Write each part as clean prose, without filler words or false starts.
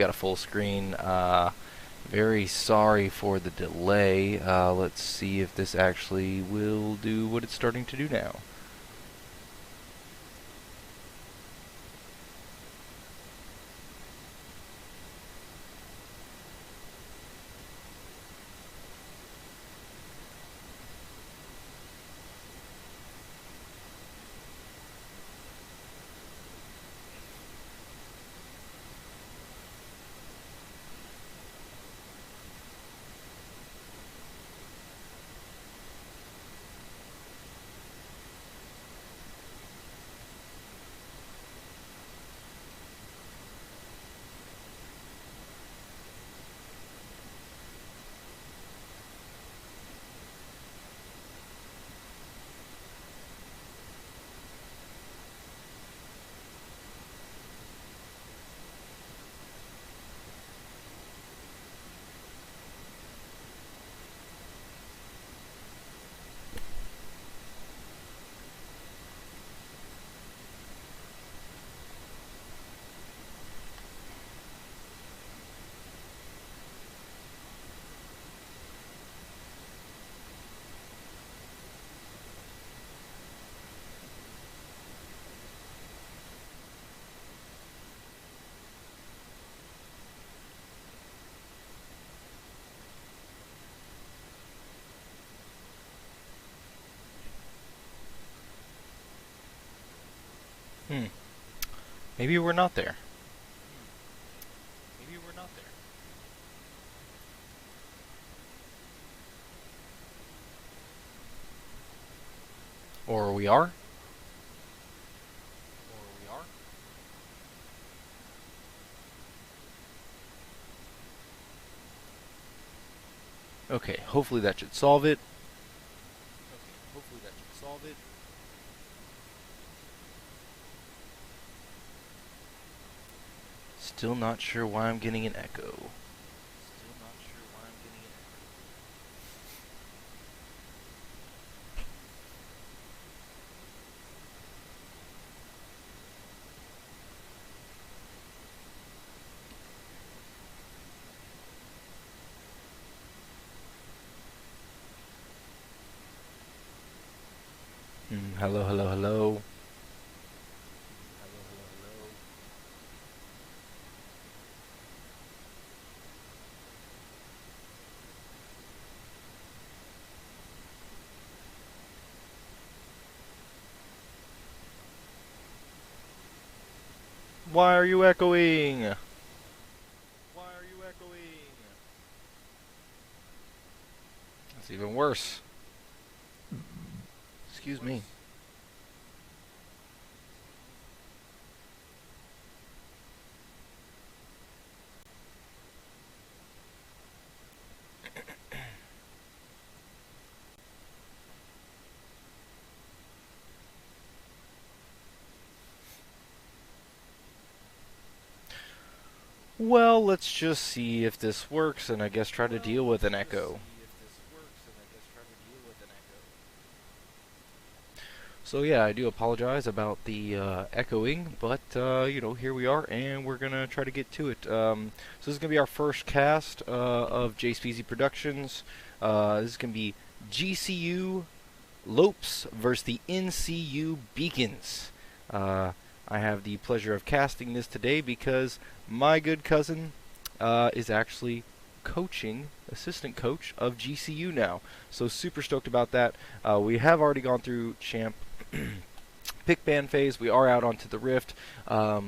Got a full screen. Very sorry for the delay. Let's see if this actually will do what it's starting to do now. Hmm. Maybe we're not there. Maybe we're not there. Or we are? Or we are? Okay, hopefully that should solve it. Okay, hopefully that should solve it. Still not sure why I'm getting an echo. Still not sure why I'm getting an echo. Hello, hello, hello. Hello, hello, hello. Why are you echoing? Why are you echoing? That's even worse. Excuse me. Well, let's just see if this works and I guess try to deal with an echo. So yeah, I do apologize about the echoing, but here we are, and we're gonna try to get to it. So this is gonna be our first cast of JSpeezy Productions. This is gonna be GCU Lopes versus the NCU Beacons. I have the pleasure of casting this today because my good cousin is actually coaching, assistant coach of GCU now. So super stoked about that. We have already gone through champ pick band phase. We are out onto the rift. Oh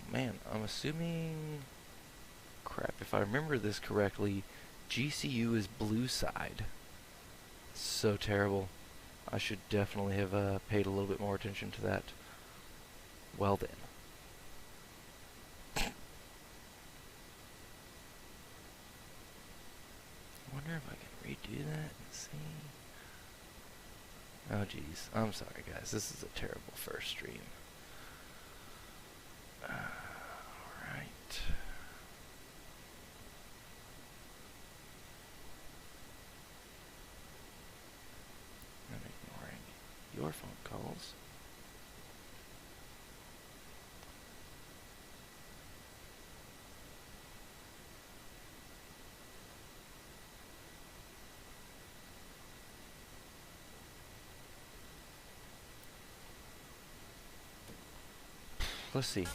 man, I'm assuming. Crap, if I remember this correctly, GCU is blue side. So terrible. I should definitely have paid a little bit more attention to that. Well then. I wonder if I can redo that and see. Oh geez, I'm sorry guys, this is a terrible first stream. Alright. I'm ignoring your phone calls. Let's see.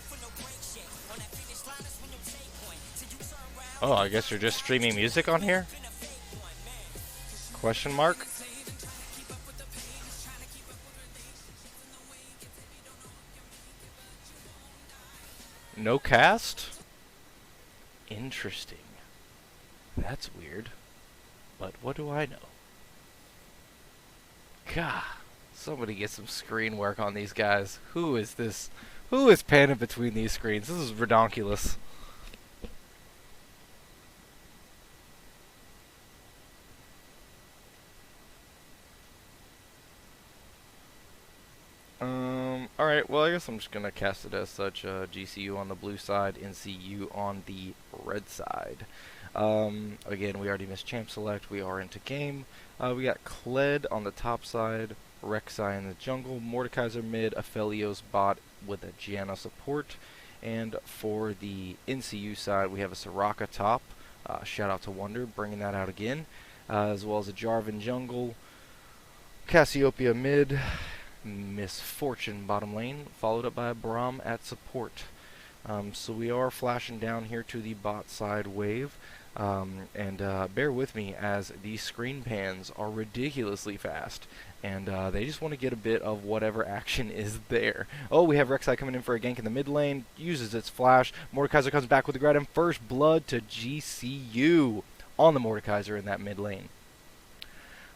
Oh, I guess you're just streaming music on here? Question mark? No cast? Interesting. That's weird. But what do I know? God, somebody get some screen work on these guys. Who is this? Who is panning between these screens? This is redonkulous. Alright, well I guess I'm just gonna cast it as such. GCU on the blue side, NCU on the red side. Again, we already missed champ select. We are into game. We got Kled on the top side, Rek'Sai in the jungle, Mordekaiser mid, Aphelios bot with a Gianna support. And for the NCU side, we have a Soraka top. Shout out to Wonder, bringing that out again. As well as a Jarvan jungle, Cassiopeia mid, Misfortune bottom lane, followed up by a Braum at support. So we are flashing down here to the bot side wave. And bear with me as these screen pans are ridiculously fast, and they just want to get a bit of whatever action is there. Oh, we have Rek'Sai coming in for a gank in the mid lane, uses its flash. Mordekaiser comes back with the grab, and first blood to GCU on the Mordekaiser in that mid lane.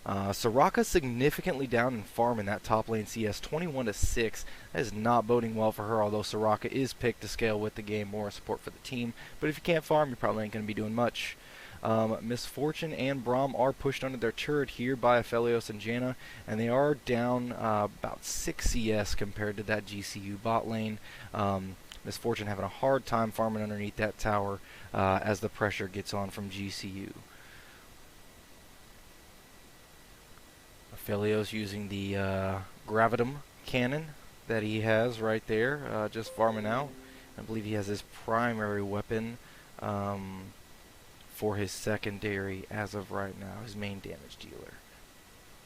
Soraka significantly down in farm in that top lane CS, 21-6. That is not boding well for her, although Soraka is picked to scale with the game, more support for the team. But if you can't farm, you probably ain't going to be doing much. Misfortune and Braum are pushed under their turret here by Aphelios and Janna, and they are down about 6 CS compared to that GCU bot lane. Misfortune having a hard time farming underneath that tower as the pressure gets on from GCU. Aphelios using the Gravitum cannon that he has right there, just farming out. I believe he has his primary weapon for his secondary as of right now, his main damage dealer.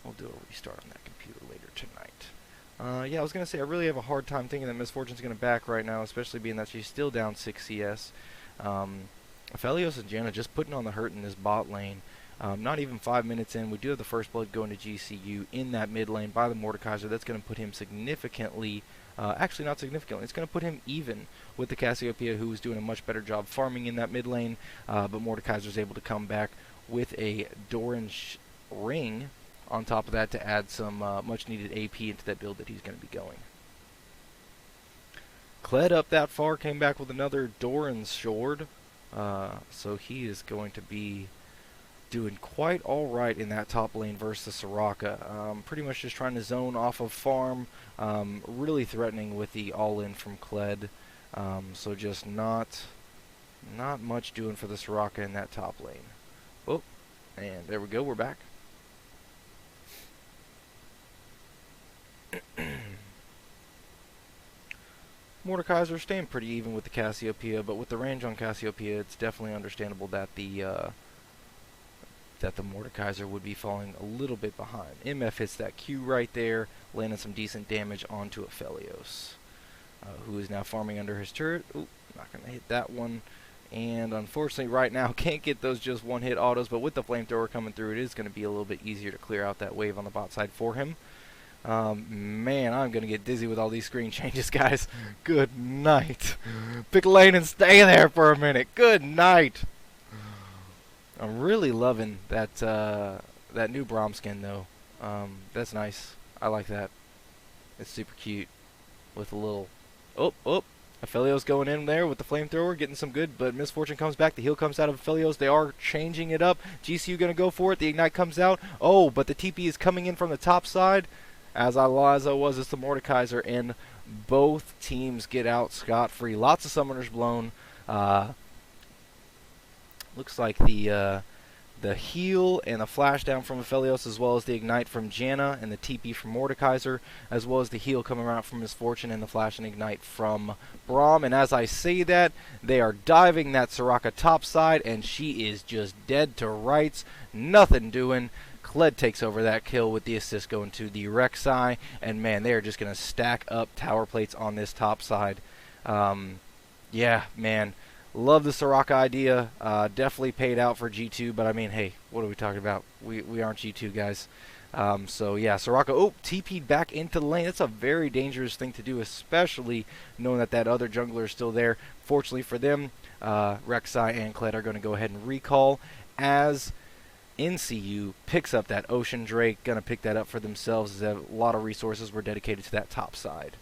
We'll do a restart on that computer later tonight. Yeah, I was going to say, I really have a hard time thinking that Misfortune's going to back right now, especially being that she's still down 6 CS. Aphelios and Janna just putting on the hurt in this bot lane. Not even 5 minutes in, we do have the first blood going to GCU in that mid lane by the Mordekaiser. That's going to put him significantly, actually not significantly, it's going to put him even with the Cassiopeia, who was doing a much better job farming in that mid lane, but Mordekaiser is able to come back with a Doran ring on top of that to add some much needed AP into that build that he's going to be going. Kled up that far, came back with another Doran's sword, so he is going to be doing quite alright in that top lane versus Soraka. Pretty much just trying to zone off of farm, really threatening with the all-in from Kled. So just not much doing for the Soraka in that top lane. Oh, and there we go, we're back. Mordekaiser staying pretty even with the Cassiopeia, but with the range on Cassiopeia, it's definitely understandable that the Mordekaiser would be falling a little bit behind. MF hits that Q right there, landing some decent damage onto Aphelios, who is now farming under his turret. Ooh, not going to hit that one. And unfortunately right now can't get those just one-hit autos, but with the flamethrower coming through, it is going to be a little bit easier to clear out that wave on the bot side for him. Man, I'm going to get dizzy with all these screen changes, guys. Good night. Pick a lane and stay there for a minute. Good night. I'm really loving that that new Braum skin, though. That's nice. I like that. It's super cute. With a little... Oh, Aphelios going in there with the flamethrower, getting some good, but Misfortune comes back. The heal comes out of Aphelios. They are changing it up. GCU going to go for it. The Ignite comes out. Oh, but the TP is coming in from the top side. As was, it's the Mordekaiser, and both teams get out scot-free. Lots of summoners blown. Looks like the heal and the flash down from Aphelios, as well as the Ignite from Janna and the TP from Mordekaiser, as well as the heal coming out from Misfortune and the flash and Ignite from Braum. And as I say that, they are diving that Soraka top side, and she is just dead to rights. Nothing doing. Kled takes over that kill with the assist going to the Rek'Sai, and man, they are just going to stack up tower plates on this top side. Um, yeah, man. Love the Soraka idea. Definitely paid out for G2, but I mean, hey, what are we talking about? We aren't G2 guys. So yeah, Soraka, oh, TP'd back into the lane. That's a very dangerous thing to do, especially knowing that that other jungler is still there. Fortunately for them, Rek'Sai and Kled are going to go ahead and recall as NCU picks up that Ocean Drake. Going to pick that up for themselves as a lot of resources were dedicated to that top side.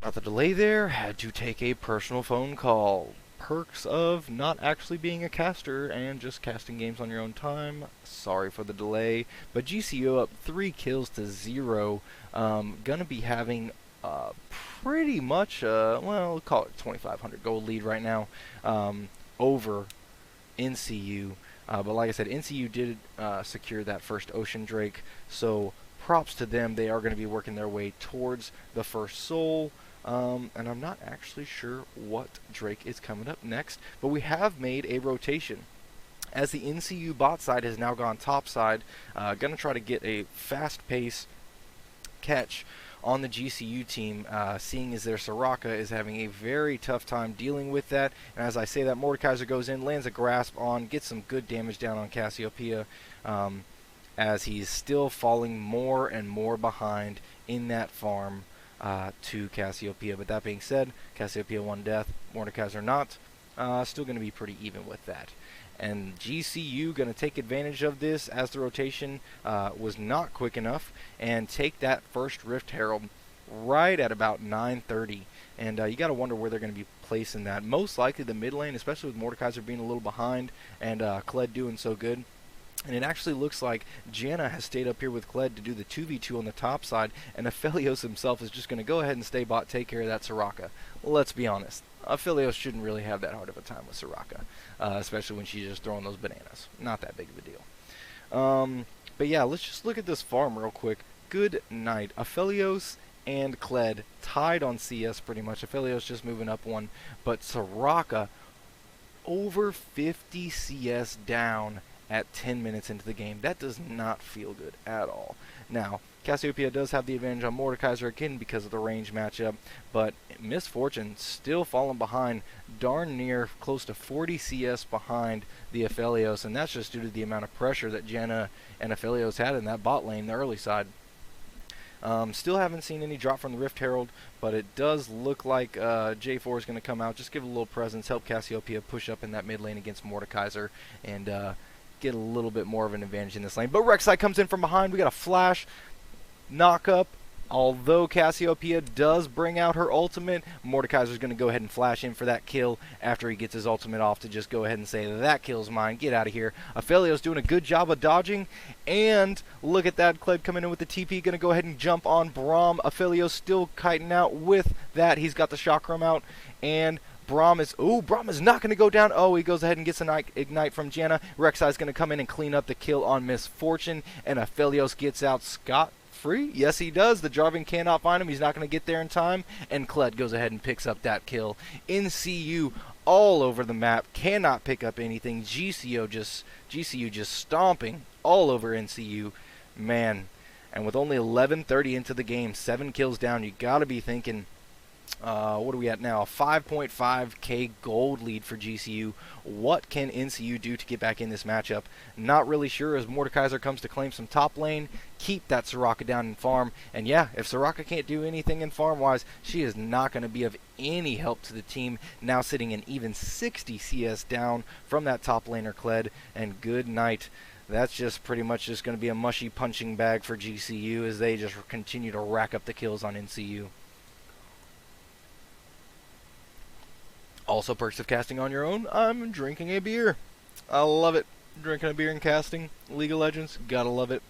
Not the delay there, had to take a personal phone call. Perks of not actually being a caster and just casting games on your own time. Sorry for the delay. But GCU up 3 kills to 0. Gonna be having pretty much, well, call it 2,500 gold lead right now over NCU. But like I said, NCU did secure that first Ocean Drake. So props to them. They are going to be working their way towards the first soul. And I'm not actually sure what Drake is coming up next, but we have made a rotation. As the NCU bot side has now gone top side, going to try to get a fast pace catch on the GCU team, seeing as their Soraka is having a very tough time dealing with that. And as I say that, Mordekaiser goes in, lands a grasp on, gets some good damage down on Cassiopeia, as he's still falling more and more behind in that farm to Cassiopeia. But that being said, Cassiopeia 1 death, Mordekaiser not. Still going to be pretty even with that. And GCU going to take advantage of this as the rotation was not quick enough and take that first Rift Herald right at about 9:30. And you got to wonder where they're going to be placing that. Most likely the mid lane, especially with Mordekaiser being a little behind and Kled doing so good. And it actually looks like Janna has stayed up here with Kled to do the 2v2 on the top side, and Aphelios himself is just going to go ahead and stay bot, take care of that Soraka. Let's be honest. Aphelios shouldn't really have that hard of a time with Soraka, especially when she's just throwing those bananas. Not that big of a deal. But yeah, let's just look at this farm real quick. Good night. Aphelios and Kled tied on CS pretty much. Aphelios just moving up one, but Soraka over 50 CS down at 10 minutes into the game. That does not feel good at all. Now, Cassiopeia does have the advantage on Mordekaiser again because of the range matchup, but Miss Fortune still falling behind, darn near close to 40 CS behind the Aphelios, and that's just due to the amount of pressure that Janna and Aphelios had in that bot lane, the early side. Still haven't seen any drop from the Rift Herald, but it does look like J4 is going to come out, just give a little presence, help Cassiopeia push up in that mid lane against Mordekaiser, and get a little bit more of an advantage in this lane. But Rek'Sai comes in from behind. We got a flash knock up. Although Cassiopeia does bring out her ultimate, Mordekaiser's going to go ahead and flash in for that kill after he gets his ultimate off to just go ahead and say, that kill's mine, get out of here. Aphelios doing a good job of dodging, and look at that, Kled coming in with the TP, going to go ahead and jump on Braum. Aphelios still kiting out with that. He's got the chakram out, and Braum is not going to go down. Oh, he goes ahead and gets an ignite from Janna. Rek'Sai is going to come in and clean up the kill on Miss Fortune, and Aphelios gets out scot-free. Yes, he does. The Jarvan cannot find him. He's not going to get there in time, and Kled goes ahead and picks up that kill. NCU all over the map, cannot pick up anything. GCU just stomping all over NCU. Man, and with only 11:30 into the game, 7 kills down, you got to be thinking, What are we at now? 5.5k gold lead for GCU. What can NCU do to get back in this matchup? Not really sure, as Mordekaiser comes to claim some top lane, keep that Soraka down in farm. And yeah, if Soraka can't do anything in farm-wise, she is not going to be of any help to the team, now sitting in even 60 CS down from that top laner Kled. And good night. That's just pretty much just going to be a mushy punching bag for GCU as they just continue to rack up the kills on NCU. Also, perks of casting on your own, I'm drinking a beer. I love it. Drinking a beer and casting. League of Legends, gotta love it.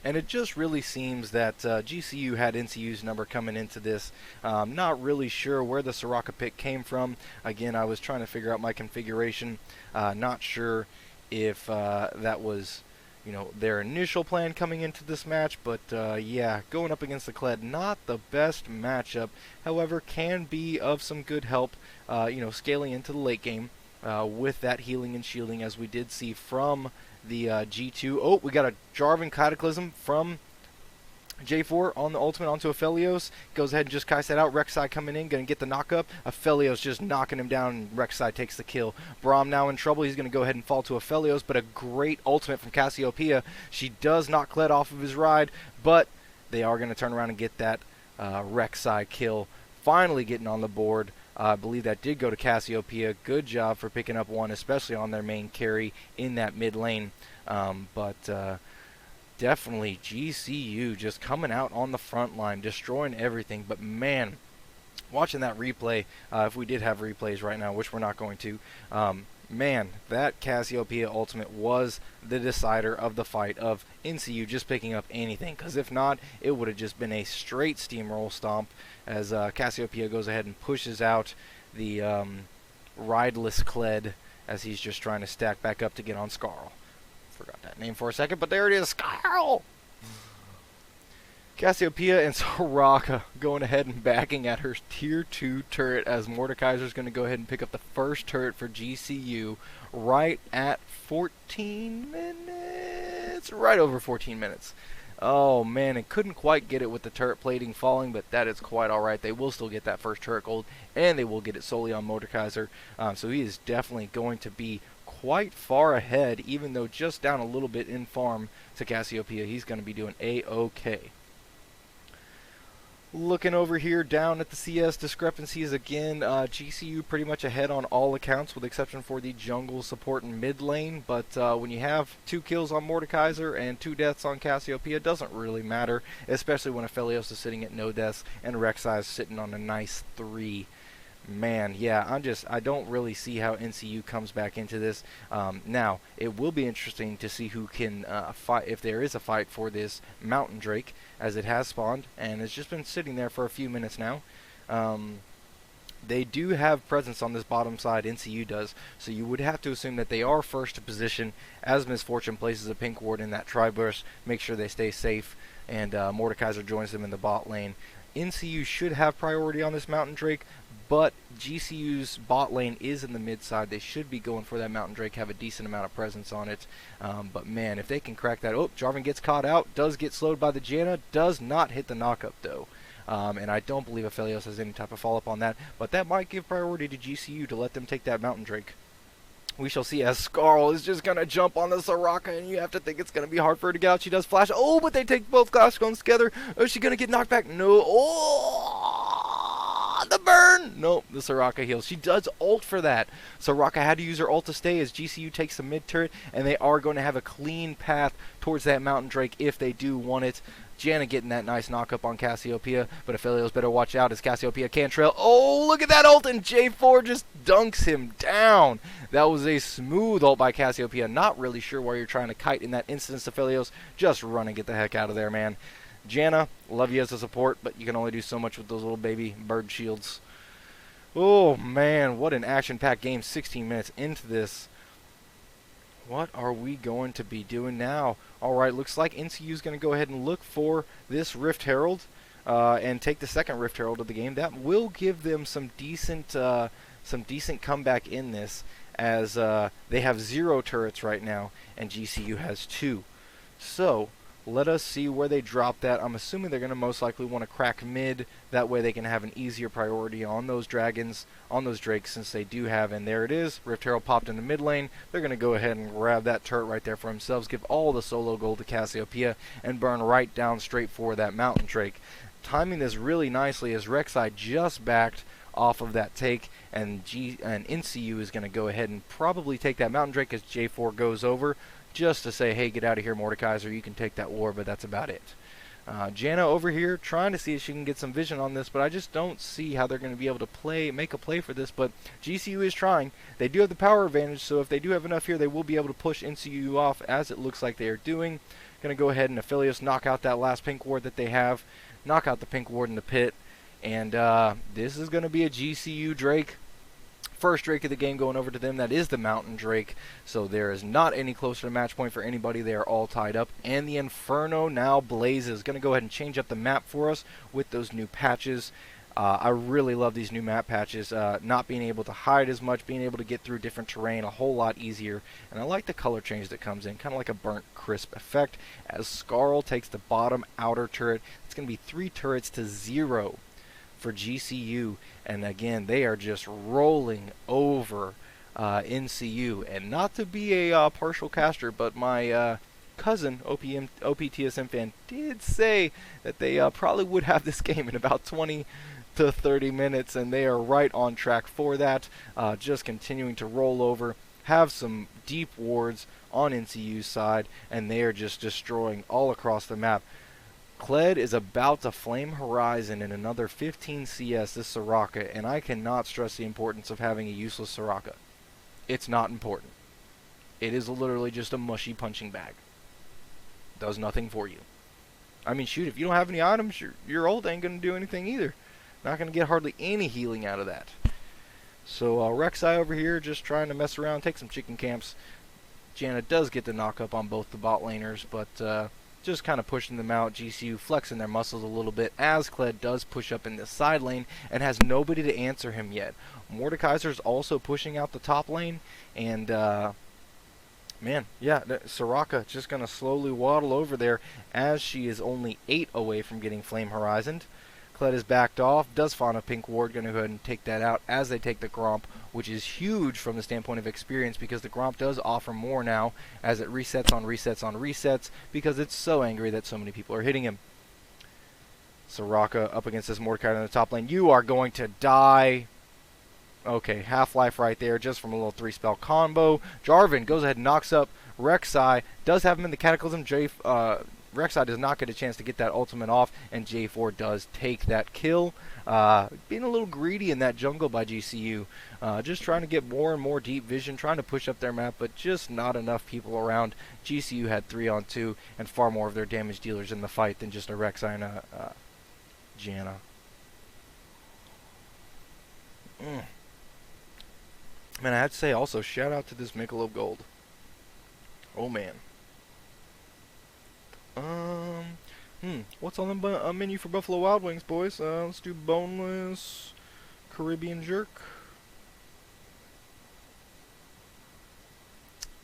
And it just really seems that GCU had NCU's number coming into this. Not really sure where the Soraka pick came from. Again, I was trying to figure out my configuration. Not sure if that was, their initial plan coming into this match, but yeah, going up against the Kled, not the best matchup. However, can be of some good help, scaling into the late game with that healing and shielding, as we did see from the G2. Oh, we got a Jarvan Cataclysm from J4 on the ultimate onto Aphelios. Goes ahead and just kites that out. Rek'Sai coming in, going to get the knock-up. Aphelios just knocking him down, and Rek'Sai takes the kill. Braum now in trouble. He's going to go ahead and fall to Aphelios, but a great ultimate from Cassiopeia. She does knock Kled off of his ride, but they are going to turn around and get that Rek'Sai kill. Finally getting on the board. I believe that did go to Cassiopeia. Good job for picking up one, especially on their main carry in that mid lane. Definitely GCU just coming out on the front line, destroying everything. But man, watching that replay, if we did have replays right now, which we're not going to, man, that Cassiopeia ultimate was the decider of the fight, of NCU just picking up anything. Because if not, it would have just been a straight steamroll stomp, as Cassiopeia goes ahead and pushes out the rideless Kled, as he's just trying to stack back up to get on Skarl. Forgot that name for a second, but there it is, Skarl! Cassiopeia and Soraka going ahead and backing at her tier 2 turret, as Mordekaiser's going to go ahead and pick up the first turret for GCU right at 14 minutes. Right over 14 minutes. Oh man, and couldn't quite get it with the turret plating falling, but that is quite alright. They will still get that first turret gold, and they will get it solely on Mordekaiser. So he is definitely going to be quite far ahead, even though just down a little bit in farm to Cassiopeia. He's going to be doing A-OK. Looking over here down at the CS discrepancies again, GCU pretty much ahead on all accounts, with exception for the jungle support and mid lane. But when you have 2 kills on Mordekaiser and 2 deaths on Cassiopeia, it doesn't really matter, especially when Aphelios is sitting at no deaths and Rek'Sai is sitting on a nice 3. Man, yeah, I don't really see how NCU comes back into this. Now, it will be interesting to see who can fight, if there is a fight for this Mountain Drake, as it has spawned, and it's just been sitting there for a few minutes now. They do have presence on this bottom side, NCU does, so you would have to assume that they are first to position, as Misfortune places a pink ward in that tri-burst, make sure they stay safe, and Mordekaiser joins them in the bot lane. NCU should have priority on this Mountain Drake, but GCU's bot lane is in the mid side. They should be going for that Mountain Drake, have a decent amount of presence on it. But man, if they can crack that... Oh, Jarvan gets caught out, does get slowed by the Janna, does not hit the knockup though. And I don't believe Aphelios has any type of follow-up on that, but that might give priority to GCU to let them take that Mountain Drake. We shall see, as Skarl is just going to jump on the Soraka, and you have to think it's going to be hard for her to get out. She does flash. Oh, but they take both Glass Stones together. Oh, is she going to get knocked back? No. Oh, the burn. Nope, the Soraka heals. She does ult for that. Soraka had to use her ult to stay, as GCU takes the mid turret, and they are going to have a clean path towards that Mountain Drake if they do want it. Janna getting that nice knock-up on Cassiopeia, but Aphelios better watch out, as Cassiopeia can't trail. Oh, look at that ult, and J4 just dunks him down. That was a smooth ult by Cassiopeia. Not really sure why you're trying to kite in that instance, Aphelios. Just run and get the heck out of there, man. Janna, love you as a support, but you can only do so much with those little baby bird shields. Oh, man, what an action-packed game. 16 minutes into this. What are we going to be doing now? Alright, looks like NCU is going to go ahead and look for this Rift Herald and take the second Rift Herald of the game. That will give them some decent comeback in this, as they have 0 turrets right now and GCU has 2. So Let us see where they drop that. I'm assuming they're going to most likely want to crack mid. That way they can have an easier priority on those dragons, on those drakes, since they do have, and there it is. Rift Herald popped in the mid lane. They're going to go ahead and grab that turret right there for themselves, give all the solo gold to Cassiopeia, and burn right down straight for that mountain drake. Timing this really nicely as Rek'Sai just backed off of that take, and NCU is going to go ahead and probably take that mountain drake as J4 goes over, just to say, hey, get out of here, Mordekaiser, you can take that war, but that's about it. Janna over here trying to see if she can get some vision on this, but I just don't see how they're going to be able to make a play for this, but GCU is trying. They do have the power advantage, so if they do have enough here, they will be able to push NCU off, as it looks like they are doing. Going to go ahead and Aphelios knock out that last pink ward that they have, knock out the pink ward in the pit, and this is going to be a GCU Drake. First Drake of the game going over to them. That is the Mountain Drake. So there is not any closer to match point for anybody. They are all tied up. And the Inferno now blazes. Going to go ahead and change up the map for us with those new patches. I really love these new map patches. Not being able to hide as much, being able to get through different terrain a whole lot easier. And I like the color change that comes in. Kind of like a burnt crisp effect. As Skarl takes the bottom outer turret. It's going to be 3 turrets to 0 for GCU, and again they are just rolling over NCU. And not to be a partial caster, but my cousin OPTSM fan did say that they probably would have this game in about 20 to 30 minutes, and they are right on track for that. Just continuing to roll over, have some deep wards on NCU's side, and they are just destroying all across the map. Kled is about to flame Horizon in another 15 CS this Soraka, and I cannot stress the importance of having a useless Soraka. It's not important. It is literally just a mushy punching bag. Does nothing for you. I mean, shoot, if you don't have any items, your ult ain't going to do anything either. Not going to get hardly any healing out of that. So Rek'Sai over here just trying to mess around, take some chicken camps. Janna does get the knock up on both the bot laners, but just kind of pushing them out. GCU flexing their muscles a little bit as Kled does push up in the side lane and has nobody to answer him yet. Mordekaiser's also pushing out the top lane, and man, yeah, Soraka just going to slowly waddle over there as she is only 8 away from getting Flame Horizoned. Kled is backed off, does find a pink ward, going to go ahead and take that out as they take the Gromp, which is huge from the standpoint of experience because the Gromp does offer more now as it resets on resets on resets because it's so angry that so many people are hitting him. Soraka up against this Mordekaiser in the top lane. You are going to die. Okay, Half-Life right there just from a little 3-spell combo. Jarvan goes ahead and knocks up Rek'Sai, does have him in the Cataclysm. Rek'Sai does not get a chance to get that ultimate off, and J4 does take that kill. Being a little greedy in that jungle by GCU. Just trying to get more and more deep vision, trying to push up their map, but just not enough people around. GCU had 3-on-2 and far more of their damage dealers in the fight than just a Rek'Sai and a Janna. Man, I have to say also, shout out to this Michelob Gold. Oh man. What's on the menu for Buffalo Wild Wings, boys? Let's do boneless Caribbean jerk.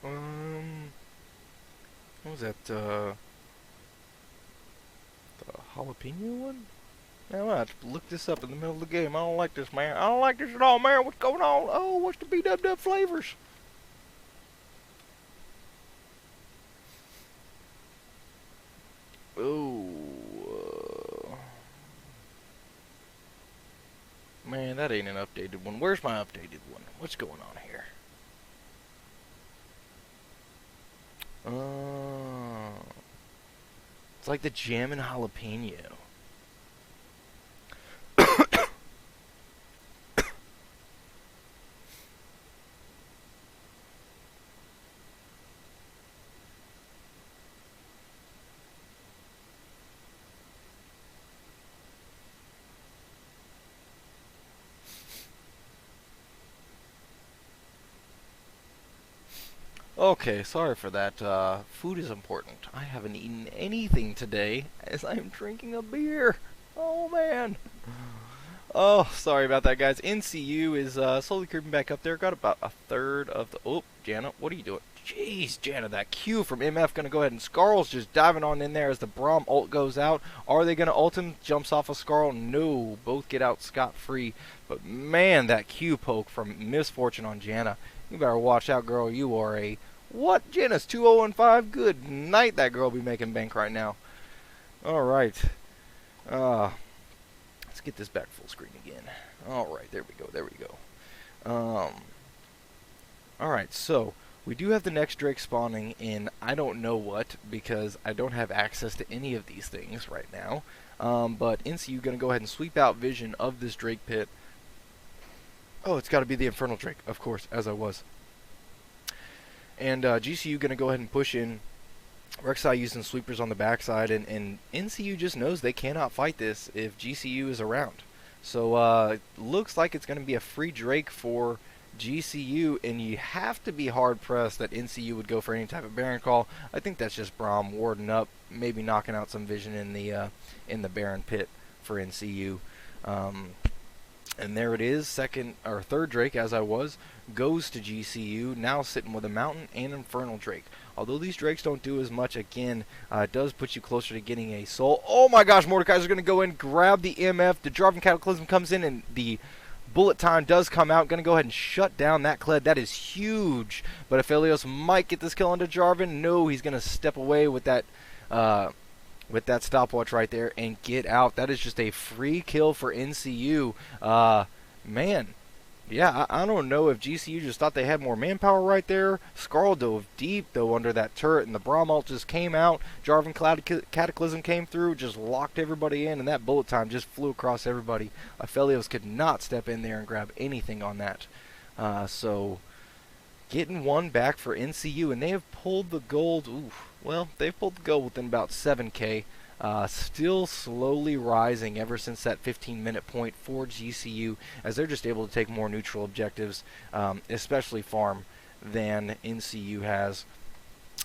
What was that? The jalapeno one? Man, I'm gonna have to look this up in the middle of the game. I don't like this, man. I don't like this at all, man. What's going on? Oh, what's the B-dub-dub flavors? Man, that ain't an updated one. Where's my updated one? What's going on here? It's like the jam and jalapeno. Okay, sorry for that. Food is important. I haven't eaten anything today as I'm drinking a beer. Oh, man. Oh, sorry about that, guys. NCU is slowly creeping back up there. Got about a third of the... Oh, Janna, what are you doing? Jeez, Jana, that Q from MF going to go ahead, and Skarl's just diving on in there as the Braum ult goes out. Are they going to ult him? Jumps off of Skarl. No, both get out scot-free. But man, that Q poke from Misfortune on Jana. You better watch out, girl. You are a... What? Jana's 2-0-5? Good night, that girl be making bank right now. Alright. Let's get this back full screen again. Alright, there we go, there we go. Alright, so... we do have the next Drake spawning in I don't know what, because I don't have access to any of these things right now. But NCU going to go ahead and sweep out vision of this Drake pit. Oh, it's got to be the Infernal Drake, of course, as I was. And GCU going to go ahead and push in. Rek'Sai using sweepers on the backside, and NCU just knows they cannot fight this if GCU is around. So looks like it's going to be a free Drake for GCU, and you have to be hard-pressed that NCU would go for any type of Baron call. I think that's just Braum warding up, maybe knocking out some vision in the Baron pit for NCU. And there it is, third Drake, as I was, goes to GCU, now sitting with a Mountain and Infernal Drake. Although these Drakes don't do as much, again, it does put you closer to getting a soul. Oh my gosh, Mordekaiser's going to go in, grab the MF, the Jarvan Cataclysm comes in, and the bullet time does come out. Going to go ahead and shut down that Kled. That is huge. But Aphelios might get this kill onto Jarvan. No, he's going to step away with that stopwatch right there and get out. That is just a free kill for NCU. Man, yeah, I don't know if GCU just thought they had more manpower right there. Skarl dove deep, though, under that turret, and the Braum ult just came out. Jarvan Cataclysm came through, just locked everybody in, and that bullet time just flew across everybody. Aphelios could not step in there and grab anything on that. So, getting one back for NCU, and they have pulled the gold. Oof, well, they've pulled the gold within about 7K. Still slowly rising ever since that 15-minute point for GCU, as they're just able to take more neutral objectives, especially farm, than NCU has.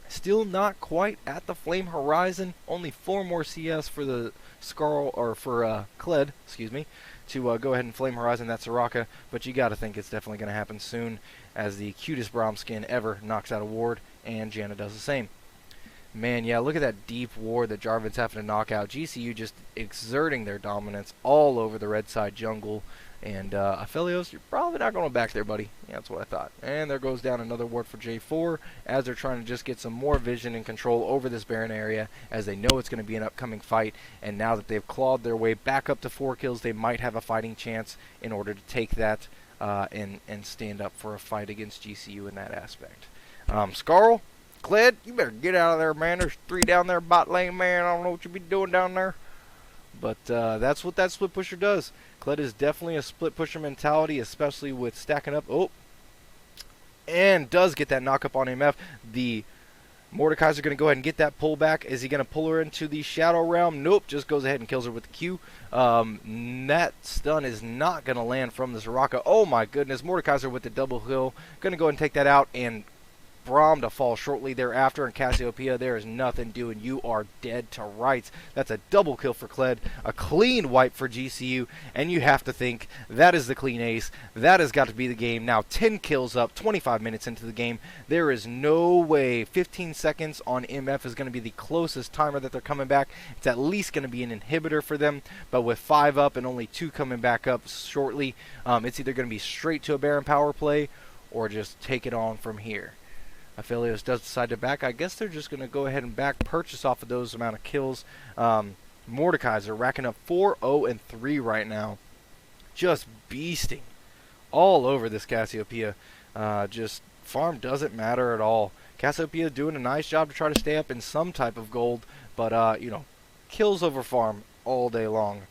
Still not quite at the flame horizon. Only 4 more CS for the Skarl, or for Kled, excuse me, to go ahead and flame horizon that Soraka. But you got to think it's definitely going to happen soon, as the cutest Braum skin ever knocks out a ward, and Janna does the same. Man, yeah, look at that deep ward that Jarvan's having to knock out. GCU just exerting their dominance all over the red side jungle. And Aphelios, you're probably not going back there, buddy. Yeah, that's what I thought. And there goes down another ward for J4, as they're trying to just get some more vision and control over this Baron area, as they know it's going to be an upcoming fight. And now that they've clawed their way back up to 4 kills, they might have a fighting chance in order to take that and stand up for a fight against GCU in that aspect. Skarl, Kled, you better get out of there, man. There's 3 down there, bot lane, man. I don't know what you be doing down there. But that's what that split pusher does. Kled is definitely a split pusher mentality, especially with stacking up. Oh, and does get that knock up on MF. The Mordekaiser going to go ahead and get that pullback. Is he going to pull her into the Shadow Realm? Nope, just goes ahead and kills her with the Q. That stun is not going to land from the Soraka. Oh my goodness, Mordekaiser with the double kill. Going to go ahead and take that out, and Braum to fall shortly thereafter, and Cassiopeia, there is nothing doing. You are dead to rights. That's a double kill for Kled, a clean wipe for GCU, and you have to think that is the clean ace. That has got to be the game. Now 10 kills up, 25 minutes into the game. There is no way 15 seconds on MF is going to be the closest timer that they're coming back. It's at least going to be an inhibitor for them, but with 5 up and only 2 coming back up shortly, it's either going to be straight to a Baron power play or just take it on from here. Aphelios does decide to back. I guess they're just going to go ahead and back purchase off of those amount of kills. Mordekaiser racking up 4-0-3 right now. Just beasting all over this Cassiopeia. Just farm doesn't matter at all. Cassiopeia doing a nice job to try to stay up in some type of gold, but you know, kills over farm all day long.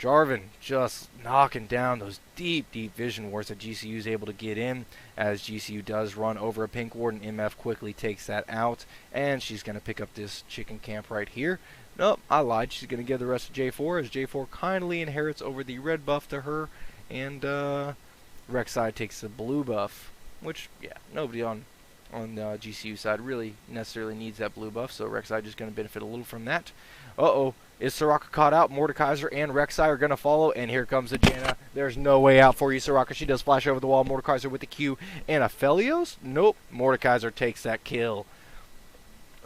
Jarvan just knocking down those deep vision wards that GCU is able to get in, as GCU does run over a pink ward, and MF quickly takes that out, and she's going to pick up this chicken camp right here. Nope, I lied. She's going to give the rest to J4, as J4 kindly inherits over the red buff to her, and Rek'Sai takes the blue buff, which, yeah, nobody on on the GCU side really necessarily needs that blue buff, so Rek'Sai just going to benefit a little from that. Uh-oh. Is Soraka caught out? Mordekaiser and Rek'Sai are going to follow, and here comes the Janna. There's no way out for you, Soraka. She does flash over the wall. Mordekaiser with the Q. And Aphelios? Nope. Mordekaiser takes that kill.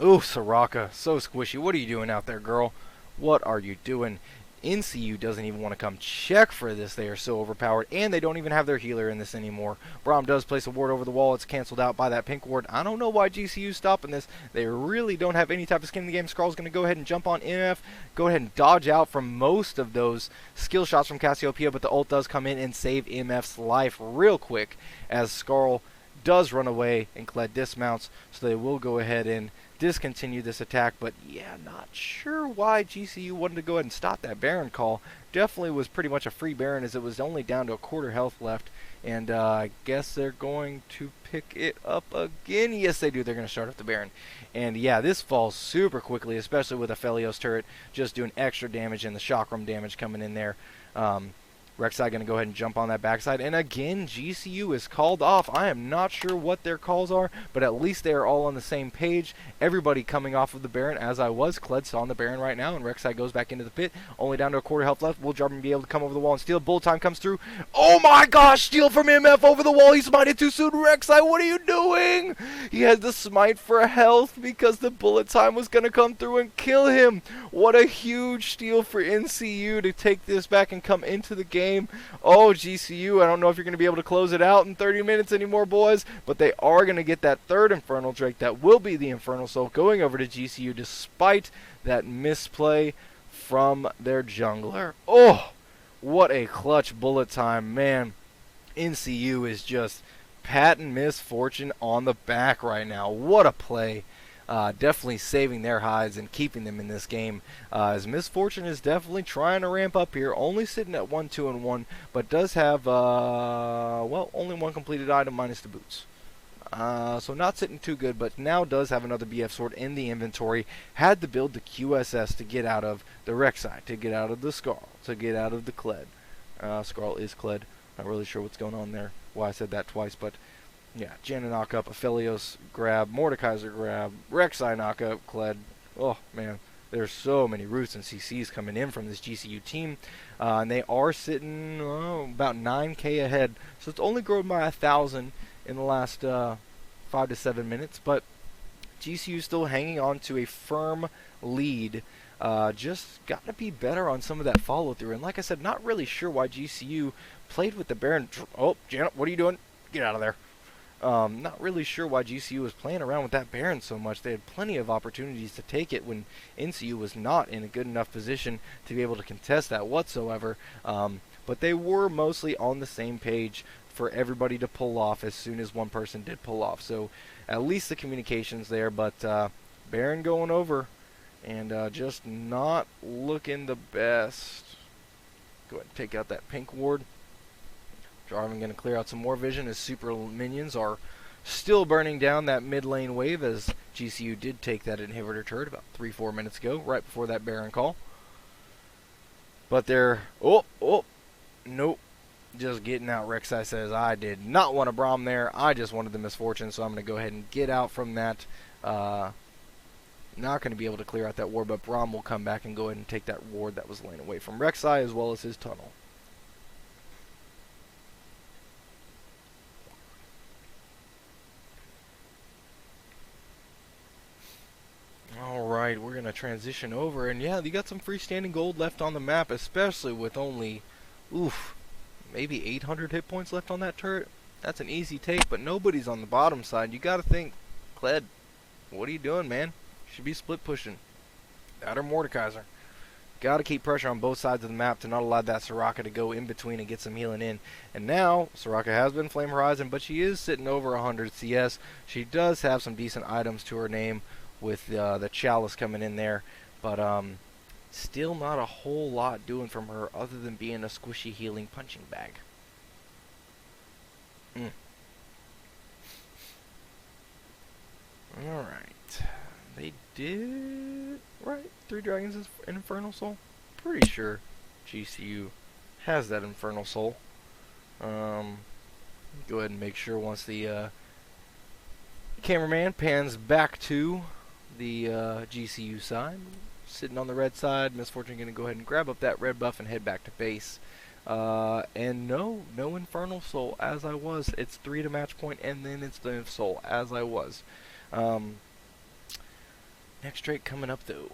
Ooh, Soraka. So squishy. What are you doing out there, girl? What are you doing? NCU doesn't even want to come check for this. They are so overpowered, and they don't even have their healer in this anymore. Braum does place a ward over the wall. It's canceled out by that pink ward. I don't know why GCU is stopping this. They really don't have any type of skin in the game. Skrall's going to go ahead and jump on MF, go ahead and dodge out from most of those skill shots from Cassiopeia, but the ult does come in and save MF's life real quick as Skrall does run away and Kled dismounts, so they will go ahead and discontinue this attack. But yeah, not sure why GCU wanted to go ahead and stop that Baron call. Definitely was pretty much a free Baron, as it was only down to a quarter health left, and I guess they're going to pick it up again. Yes, they do. They're going to start up the Baron, and yeah, this falls super quickly, especially with Aphelios turret just doing extra damage and the chakram damage coming in there. Rek'Sai going to go ahead and jump on that backside. And again, GCU is called off. I am not sure what their calls are, but at least they are all on the same page. Everybody coming off of the Baron, as I was. Kled's on the Baron right now, and Rek'Sai goes back into the pit. Only down to a quarter health left. Will Jarvan be able to come over the wall and steal? Bullet time comes through. Oh my gosh! Steal from MF over the wall. He smited too soon. Rek'Sai, what are you doing? He had the smite for health because the bullet time was going to come through and kill him. What a huge steal for NCU to take this back and come into the game. Oh, GCU, I don't know if you're going to be able to close it out in 30 minutes anymore, boys, but they are going to get that third Infernal Drake. That will be the Infernal Soul going over to GCU despite that misplay from their jungler. Oh, what a clutch bullet time, man. NCU is just patting misfortune on the back right now. What a play. Definitely saving their hides and keeping them in this game, as Misfortune is definitely trying to ramp up here, only sitting at 1-2-1, but does have well, only one completed item minus the boots, so not sitting too good, but now does have another BF sword in the inventory. Had to build the QSS to get out of the Rek'Sai, to get out of the Skrall, to get out of the Kled. Skrall is Kled. Not really sure what's going on there, why I said that twice, but yeah, Janna knock up, Aphelios grab, Mordekaiser grab, Rek'Sai knock up, Kled. Oh, man, there's so many roots and CCs coming in from this GCU team. And they are sitting about 9k ahead. So it's only grown by 1,000 in the last 5 to 7 minutes. But GCU still hanging on to a firm lead. Just got to be better on some of that follow-through. And like I said, not really sure why GCU played with the Baron. Oh, Janet, what are you doing? Get out of there. Not really sure why GCU was playing around with that Baron so much. They had plenty of opportunities to take it when NCU was not in a good enough position to be able to contest that whatsoever. But they were mostly on the same page for everybody to pull off as soon as one person did pull off. So at least the communication's there, but Baron going over and just not looking the best. Go ahead and take out that pink ward. Jarvan going to clear out some more vision as super minions are still burning down that mid lane wave, as GCU did take that inhibitor turret about 3-4 minutes ago, right before that Baron call. But they're, nope, just getting out. Rek'Sai says, I did not want a Braum there, I just wanted the Misfortune, so I'm going to go ahead and get out from that. Not going to be able to clear out that ward, but Braum will come back and go ahead and take that ward that was laying away from Rek'Sai, as well as his tunnel. Alright, we're going to transition over, and yeah, you got some freestanding gold left on the map, especially with only, maybe 800 hit points left on that turret. That's an easy take, but nobody's on the bottom side. You got to think, Kled, what are you doing, man? You should be split pushing. That or Mordekaiser. Got to keep pressure on both sides of the map to not allow that Soraka to go in between and get some healing in. And now, Soraka has been Flame Horizon, but she is sitting over 100 CS. She does have some decent items to her name, with the Chalice coming in there, but still not a whole lot doing from her other than being a squishy healing punching bag. Alright, they did, right, 3 dragons and Infernal Soul? Pretty sure GCU has that Infernal Soul. Go ahead and make sure once the Cameraman pans back to the GCU side. Sitting on the red side, Misfortune going to go ahead and grab up that red buff and head back to base. And no Infernal Soul as I was. It's 3 to match point, and then it's the Soul as I was. Next straight coming up though.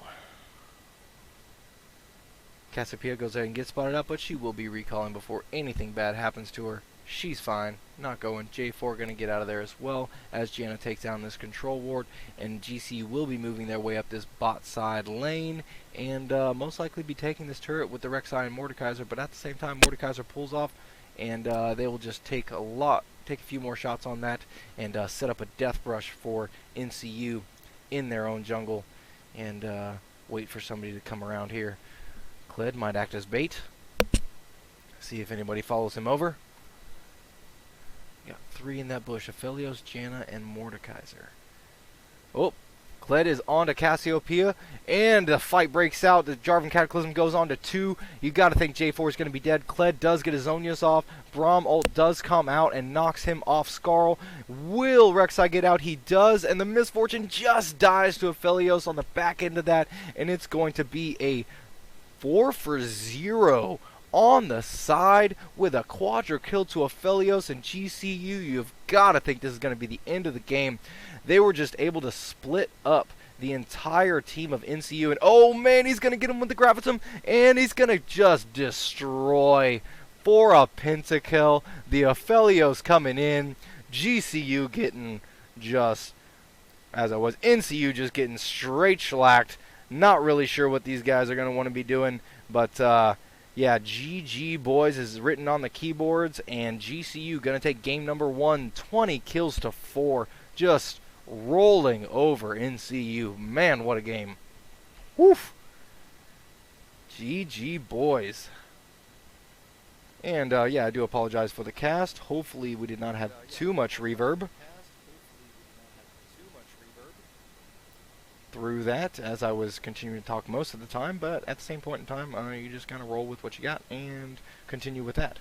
Cassiopeia goes ahead and gets spotted up, but she will be recalling before anything bad happens to her. She's fine, not going. J4 going to get out of there as well as Gianna takes down this control ward, and GCU will be moving their way up this bot side lane and most likely be taking this turret with the Rek'Sai and Mordekaiser, but at the same time Mordekaiser pulls off, and they will just take a few more shots on that and set up a death brush for NCU in their own jungle and wait for somebody to come around here. Kled might act as bait. See if anybody follows him over. Got 3 in that bush. Aphelios, Janna, and Mordekaiser. Oh, Kled is on to Cassiopeia, and the fight breaks out. The Jarvan Cataclysm goes on to 2. You got to think J4 is going to be dead. Kled does get his Zonius off. Braum ult does come out and knocks him off Skarl. Will Rek'Sai get out? He does, and the Misfortune just dies to Aphelios on the back end of that, and it's going to be a 4-for-0 on the side with a quadra kill to Aphelios and GCU. You've got to think this is going to be the end of the game. They were just able to split up the entire team of NCU, and oh man, he's going to get him with the Gravatum, and he's going to just destroy for a pentakill. The Aphelios coming in, GCU getting just, as I was, NCU just getting straight shellacked. Not really sure what these guys are going to want to be doing, but yeah, GG boys is written on the keyboards, and GCU going to take game number 1, 20 kills to 4, just rolling over NCU. Man, what a game. Woof. GG boys. And yeah, I do apologize for the cast. Hopefully we did not have too much reverb through that as I was continuing to talk most of the time, but at the same point in time, you just kind of roll with what you got and continue with that.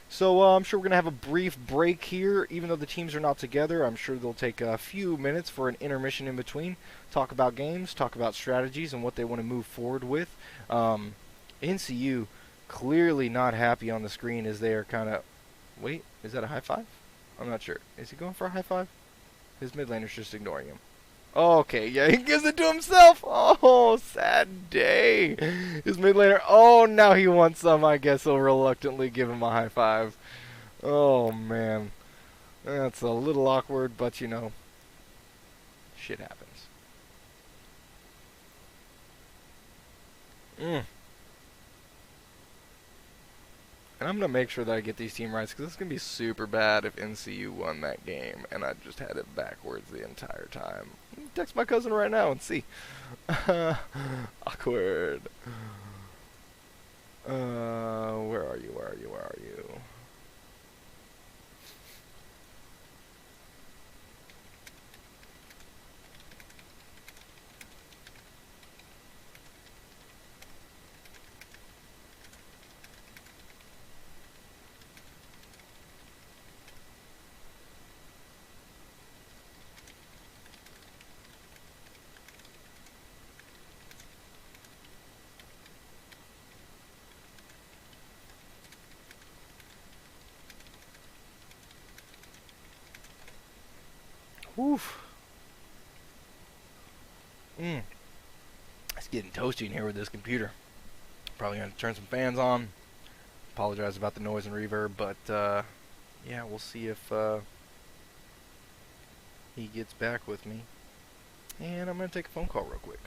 So I'm sure we're going to have a brief break here. Even though the teams are not together, I'm sure they'll take a few minutes for an intermission in between, talk about games, talk about strategies, and what they want to move forward with. NCU clearly not happy on the screen as they are kind of... Wait, is that a high five? I'm not sure. Is he going for a high five? His mid laner's just ignoring him. Okay, yeah, he gives it to himself. Oh, sad day. His mid laner. Oh, now he wants some. I guess he'll reluctantly give him a high five. Oh, man. That's a little awkward, but you know, shit happens. And I'm going to make sure that I get these team rights, because it's going to be super bad if NCU won that game, and I just had it backwards the entire time. Text my cousin right now and see. Awkward. Where are you? Where are you? Where are you? Oof. It's getting toasty in here with this computer. Probably going to turn some fans on. Apologize about the noise and reverb, but yeah, we'll see if he gets back with me. And I'm going to take a phone call real quick.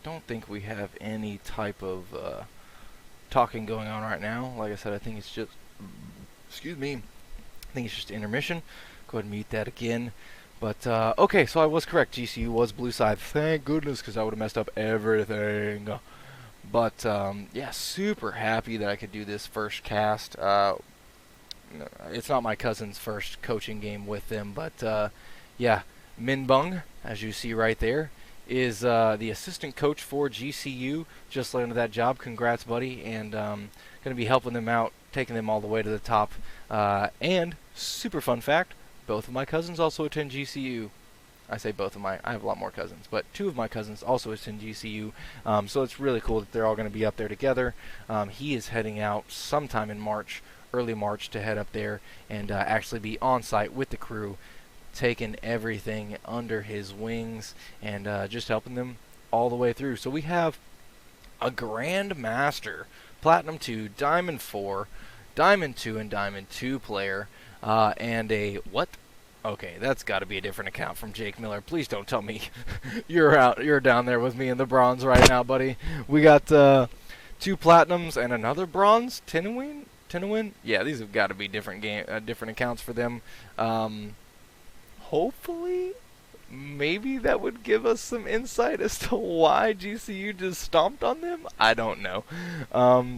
don't think we have any type of talking going on right now. Like I said, I think it's just, excuse me, I think it's just intermission. Go ahead and mute that again. But, okay, so I was correct. GCU was blue side. Thank goodness, because I would have messed up everything. But, yeah, super happy that I could do this first cast. It's not my cousin's first coaching game with them, but, yeah, Min Bung, as you see right there, is the assistant coach for GCU. Just landed that job. Congrats, buddy. And going to be helping them out, taking them all the way to the top. And, super fun fact, both of my cousins also attend GCU. I say both of my, I have a lot more cousins, but two of my cousins also attend GCU. So it's really cool that they're all going to be up there together. He is heading out sometime in March, early March, to head up there and actually be on site with the crew, taking everything under his wings and just helping them all the way through. So we have a Grand Master, Platinum 2, Diamond 4, Diamond 2, and Diamond 2 player, and a what? Okay, that's got to be a different account from Jake Miller. Please don't tell me you're down there with me in the bronze right now, buddy. We got 2 platinums and another bronze. Tinawin? Yeah, these have got to be different different accounts for them. Hopefully, maybe that would give us some insight as to why GCU just stomped on them. I don't know,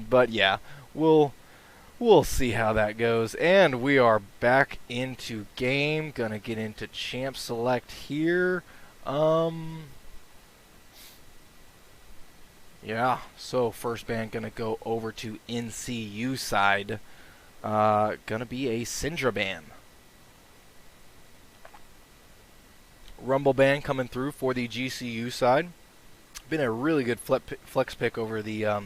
but yeah, we'll see how that goes. And we are back into game. Gonna get into champ select here. Yeah, so first band gonna go over to NCU side. Gonna be a Syndra band. Rumble band coming through for the GCU side. Been a really good flex pick over the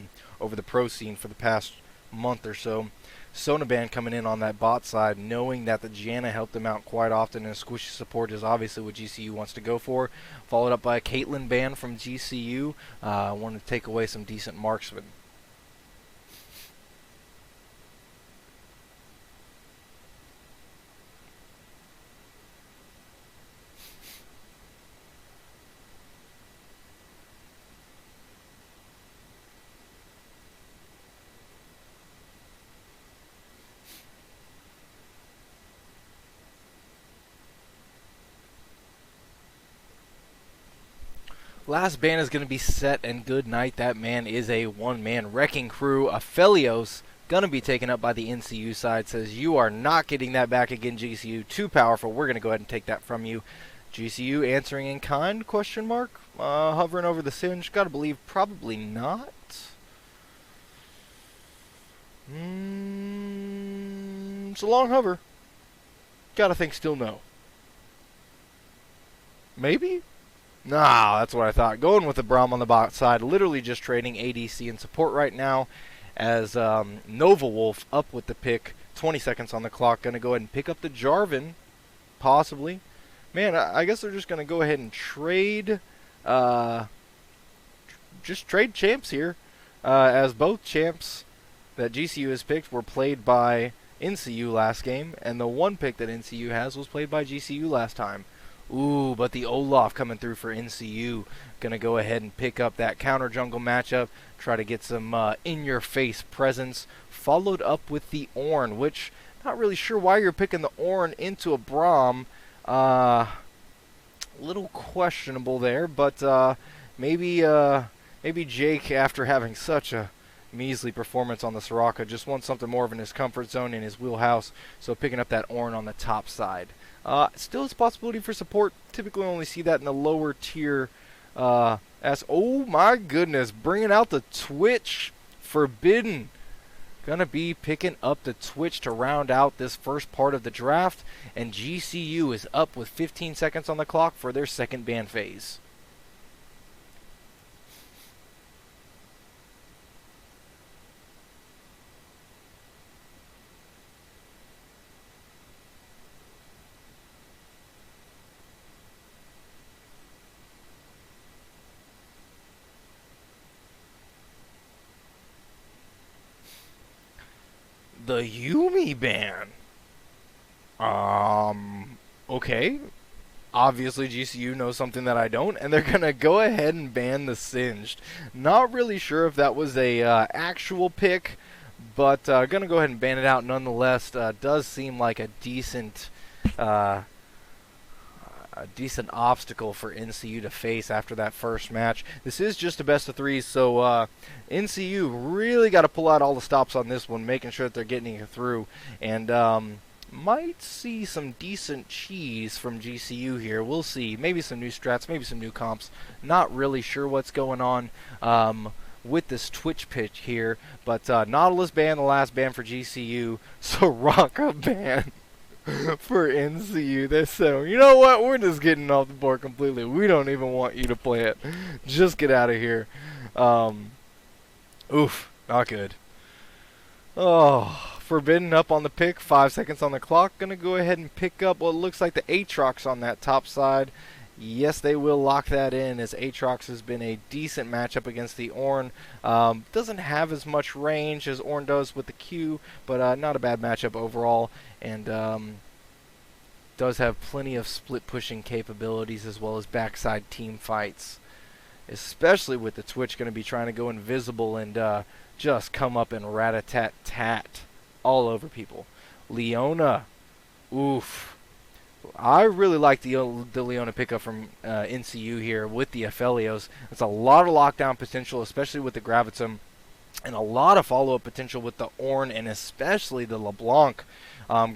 pro scene for the past month or so. Sona band coming in on that bot side, knowing that the Janna helped them out quite often, and squishy support is obviously what GCU wants to go for. Followed up by a Caitlyn band from GCU. Wanted to take away some decent marksmen. Last band is going to be set, and good night. That man is a one-man wrecking crew. Aphelios going to be taken up by the NCU side. Says, you are not getting that back again, GCU. Too powerful. We're going to go ahead and take that from you. GCU answering in kind, question mark. Hovering over the Singe. Got to believe probably not. It's a long hover. Got to think still no. Maybe? Nah, that's what I thought. Going with the Braum on the bot side, literally just trading ADC and support right now as Nova Wolf up with the pick. 20 seconds on the clock. Going to go ahead and pick up the Jarvan, possibly. Man, I guess they're just going to go ahead and trade, just trade champs here, as both champs that GCU has picked were played by NCU last game, and the one pick that NCU has was played by GCU last time. Ooh, but the Olaf coming through for NCU. Going to go ahead and pick up that counter jungle matchup. Try to get some in-your-face presence. Followed up with the Ornn, which not really sure why you're picking the Ornn into a Braum. Little questionable there, but maybe Jake, after having such a measly performance on the Soraka, just wants something more of in his comfort zone, in his wheelhouse. So picking up that Ornn on the top side. Still has possibility for support. Typically only see that in the lower tier. Oh my goodness, bringing out the Twitch. Forbidden. Gonna be picking up the Twitch to round out this first part of the draft. And GCU is up with 15 seconds on the clock for their second ban phase. The Yuumi ban. Okay. obviously GCU knows something that I don't, and they're gonna go ahead and ban the Singed. Not really sure if that was a actual pick, but gonna go ahead and ban it out nonetheless. Does seem like uh, a decent obstacle for NCU to face after that first match. This is just a best of three, so NCU really got to pull out all the stops on this one, making sure that they're getting it through, and might see some decent cheese from GCU here. We'll see. Maybe some new strats, maybe some new comps. Not really sure what's going on with this Twitch pitch here, but Nautilus ban, the last ban for GCU, Soraka ban for NCU. They said, you know what, we're just getting off the board completely. We don't even want you to play it. Just get out of here. Oof, not good. Oh, Forbidden up on the pick, 5 seconds on the clock. Gonna go ahead and pick up what looks like the Aatrox on that top side. Yes, they will lock that in, as Aatrox has been a decent matchup against the Ornn. Doesn't have as much range as Ornn does with the Q, but not a bad matchup overall. And does have plenty of split pushing capabilities as well as backside team fights. Especially with the Twitch going to be trying to go invisible and just come up and rat-a-tat-tat all over people. Leona, oof. I really like the Leona pickup from NCU here with the Aphelios. It's a lot of lockdown potential, especially with the Gravitum, and a lot of follow-up potential with the Ornn and especially the LeBlanc.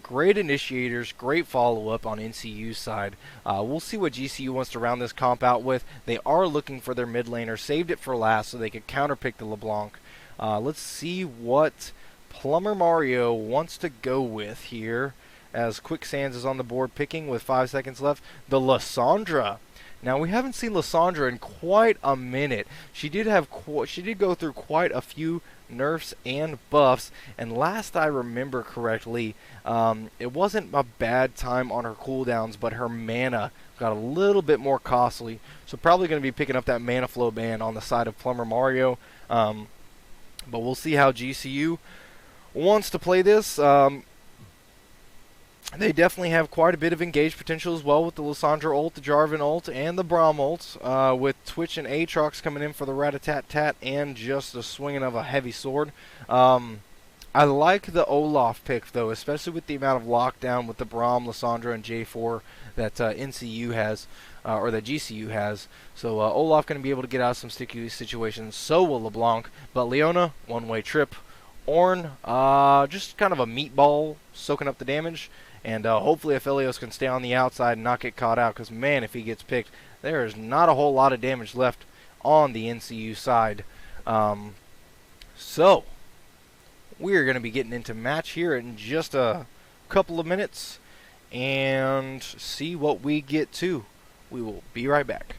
Great initiators, great follow-up on NCU's side. We'll see what GCU wants to round this comp out with. They are looking for their mid laner, saved it for last so they could counterpick the LeBlanc. Let's see what Plumber Mario wants to go with here, as Quicksands is on the board picking with 5 seconds left. The Lissandra. Now, we haven't seen Lissandra in quite a minute. She did go through quite a few nerfs and buffs, and last I remember correctly, it wasn't a bad time on her cooldowns, but her mana got a little bit more costly. So probably going to be picking up that mana flow ban on the side of Plumber Mario. But we'll see how GCU wants to play this. They definitely have quite a bit of engaged potential as well with the Lissandra ult, the Jarvan ult, and the Braum ult, with Twitch and Aatrox coming in for the rat-a-tat-tat and just the swinging of a heavy sword. I like the Olaf pick, though, especially with the amount of lockdown with the Braum, Lissandra, and J4 that NCU has, or that GCU has. So Olaf going to be able to get out of some sticky situations. So will LeBlanc. But Leona, one-way trip. Ornn, just kind of a meatball soaking up the damage. And hopefully Aphelios can stay on the outside and not get caught out. Because, man, if he gets picked, there is not a whole lot of damage left on the NCU side. So, we're going to be getting into match here in just a couple of minutes. And see what we get to. We will be right back.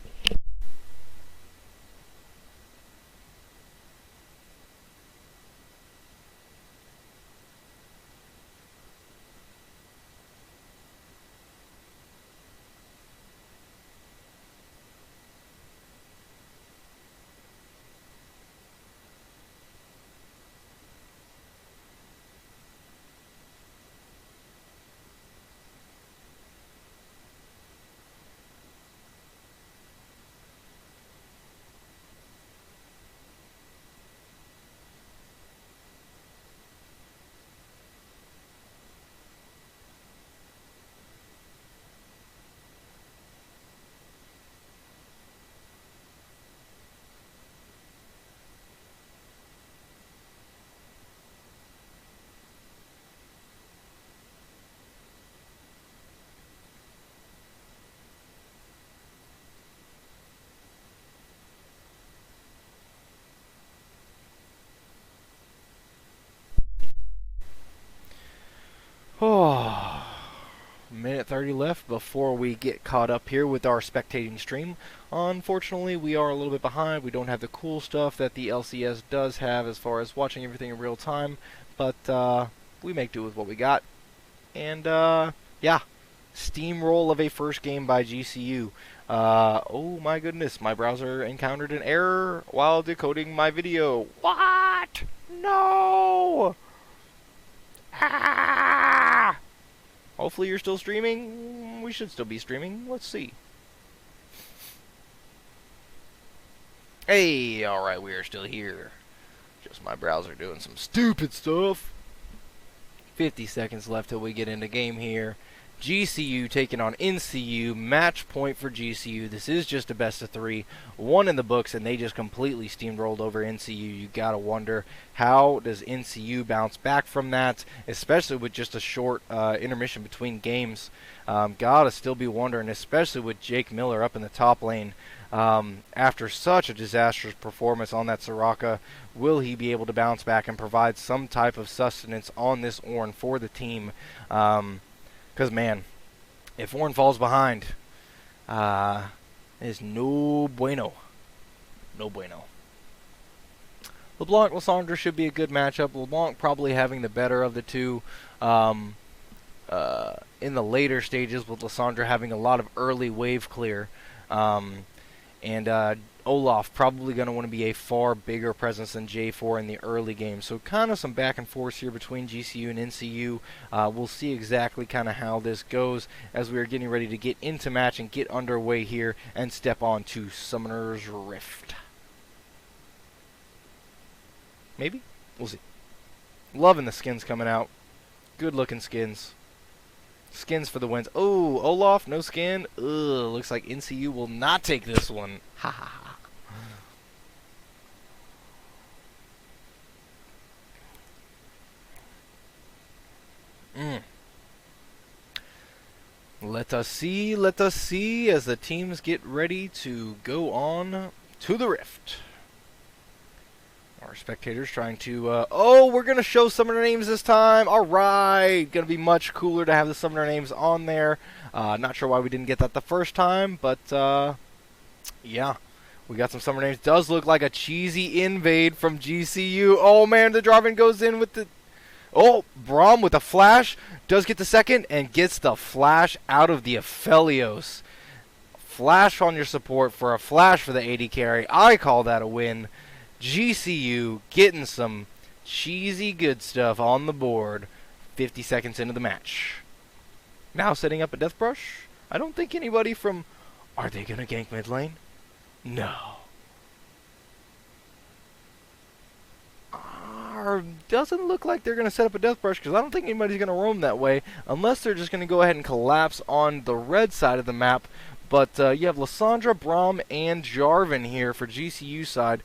Oh, minute 30 left before we get caught up here with our spectating stream. Unfortunately, we are a little bit behind. We don't have the cool stuff that the LCS does have as far as watching everything in real time, but we make do with what we got. And yeah, steamroll of a first game by GCU. Oh my goodness, my browser encountered an error while decoding my video. What? No! Ah! Hopefully you're still streaming. we should still be streaming. Let's see. Hey, alright, we are still here. Just my browser doing some stupid stuff. 50 seconds left till we get into game here. GCU taking on NCU. Match point for GCU. This is just a best of 3. 1 in the books, and they just completely steamrolled over NCU. You gotta wonder, how does NCU bounce back from that, especially with just a short intermission between games. Gotta still be wondering, especially with Jake Miller up in the top lane. After such a disastrous performance on that Soraka, will he be able to bounce back and provide some type of sustenance on this Ornn for the team? Because, man, if Ornn falls behind, it's no bueno. No bueno. LeBlanc Lissandra should be a good matchup. LeBlanc probably having the better of the two in the later stages, with Lissandra having a lot of early wave clear. And Olaf probably going to want to be a far bigger presence than J4 in the early game. So kind of some back and forth here between GCU and NCU. We'll see exactly kind of how this goes as we are getting ready to get into match and get underway here and step on to Summoner's Rift. Maybe? We'll see. Loving the skins coming out. Good looking skins. Skins for the wins. Oh, Olaf, no skin. Ugh, looks like NCU will not take this one. Ha ha ha. Let us see as the teams get ready to go on to the Rift. Our spectators trying to, oh, we're going to show summoner names this time. All right. Going to be much cooler to have the summoner names on there. Not sure why we didn't get that the first time, but, yeah. We got some summoner names. Does look like a cheesy invade from GCU. Oh, man, the Jarvan goes in with the... Oh, Braum with a flash. Does get the second and gets the flash out of the Aphelios. Flash on your support for a flash for the AD carry. I call that a win. GCU getting some cheesy good stuff on the board 50 seconds into the match. Now setting up a Death Brush. I don't think anybody from... Are they going to gank mid lane? No. Doesn't look like they're going to set up a Death Brush, because I don't think anybody's going to roam that way unless they're just going to go ahead and collapse on the red side of the map. But you have Lissandra, Braum, and Jarvan here for GCU side.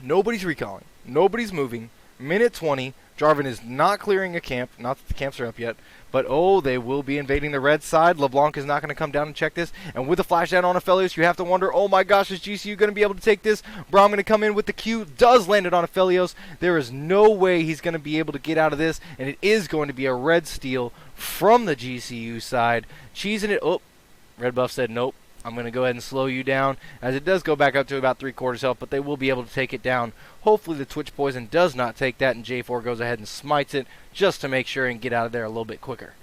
Nobody's recalling. Nobody's moving. Minute 20. Jarvan is not clearing a camp. Not that the camps are up yet. But, oh, they will be invading the red side. LeBlanc is not going to come down and check this. And with the flash down on Aphelios, you have to wonder, oh my gosh, is GCU going to be able to take this? Braum going to come in with the Q. Does land it on Aphelios. There is no way he's going to be able to get out of this. And it is going to be a red steal from the GCU side. Cheesing it. Oh. Red buff said, nope, I'm going to go ahead and slow you down, as it does go back up to about 3/4 health, but they will be able to take it down. Hopefully the Twitch Poison does not take that, and J4 goes ahead and smites it just to make sure and get out of there a little bit quicker.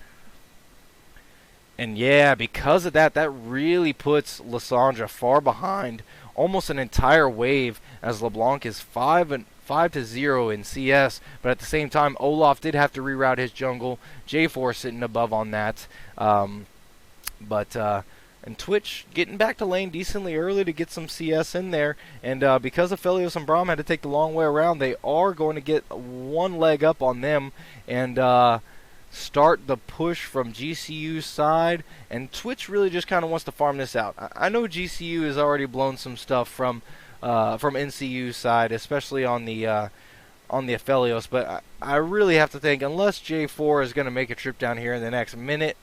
And yeah, because of that, that really puts Lissandra far behind, almost an entire wave, as LeBlanc is 5-0 in CS, but at the same time, Olaf did have to reroute his jungle. J4 sitting above on that. And Twitch getting back to lane decently early to get some CS in there. And because Aphelios and Braum had to take the long way around, they are going to get one leg up on them and start the push from GCU's side. And Twitch really just kind of wants to farm this out. I know GCU has already blown some stuff from NCU's side, especially on the Aphelios. But I really have to think, unless J4 is going to make a trip down here in the next minute,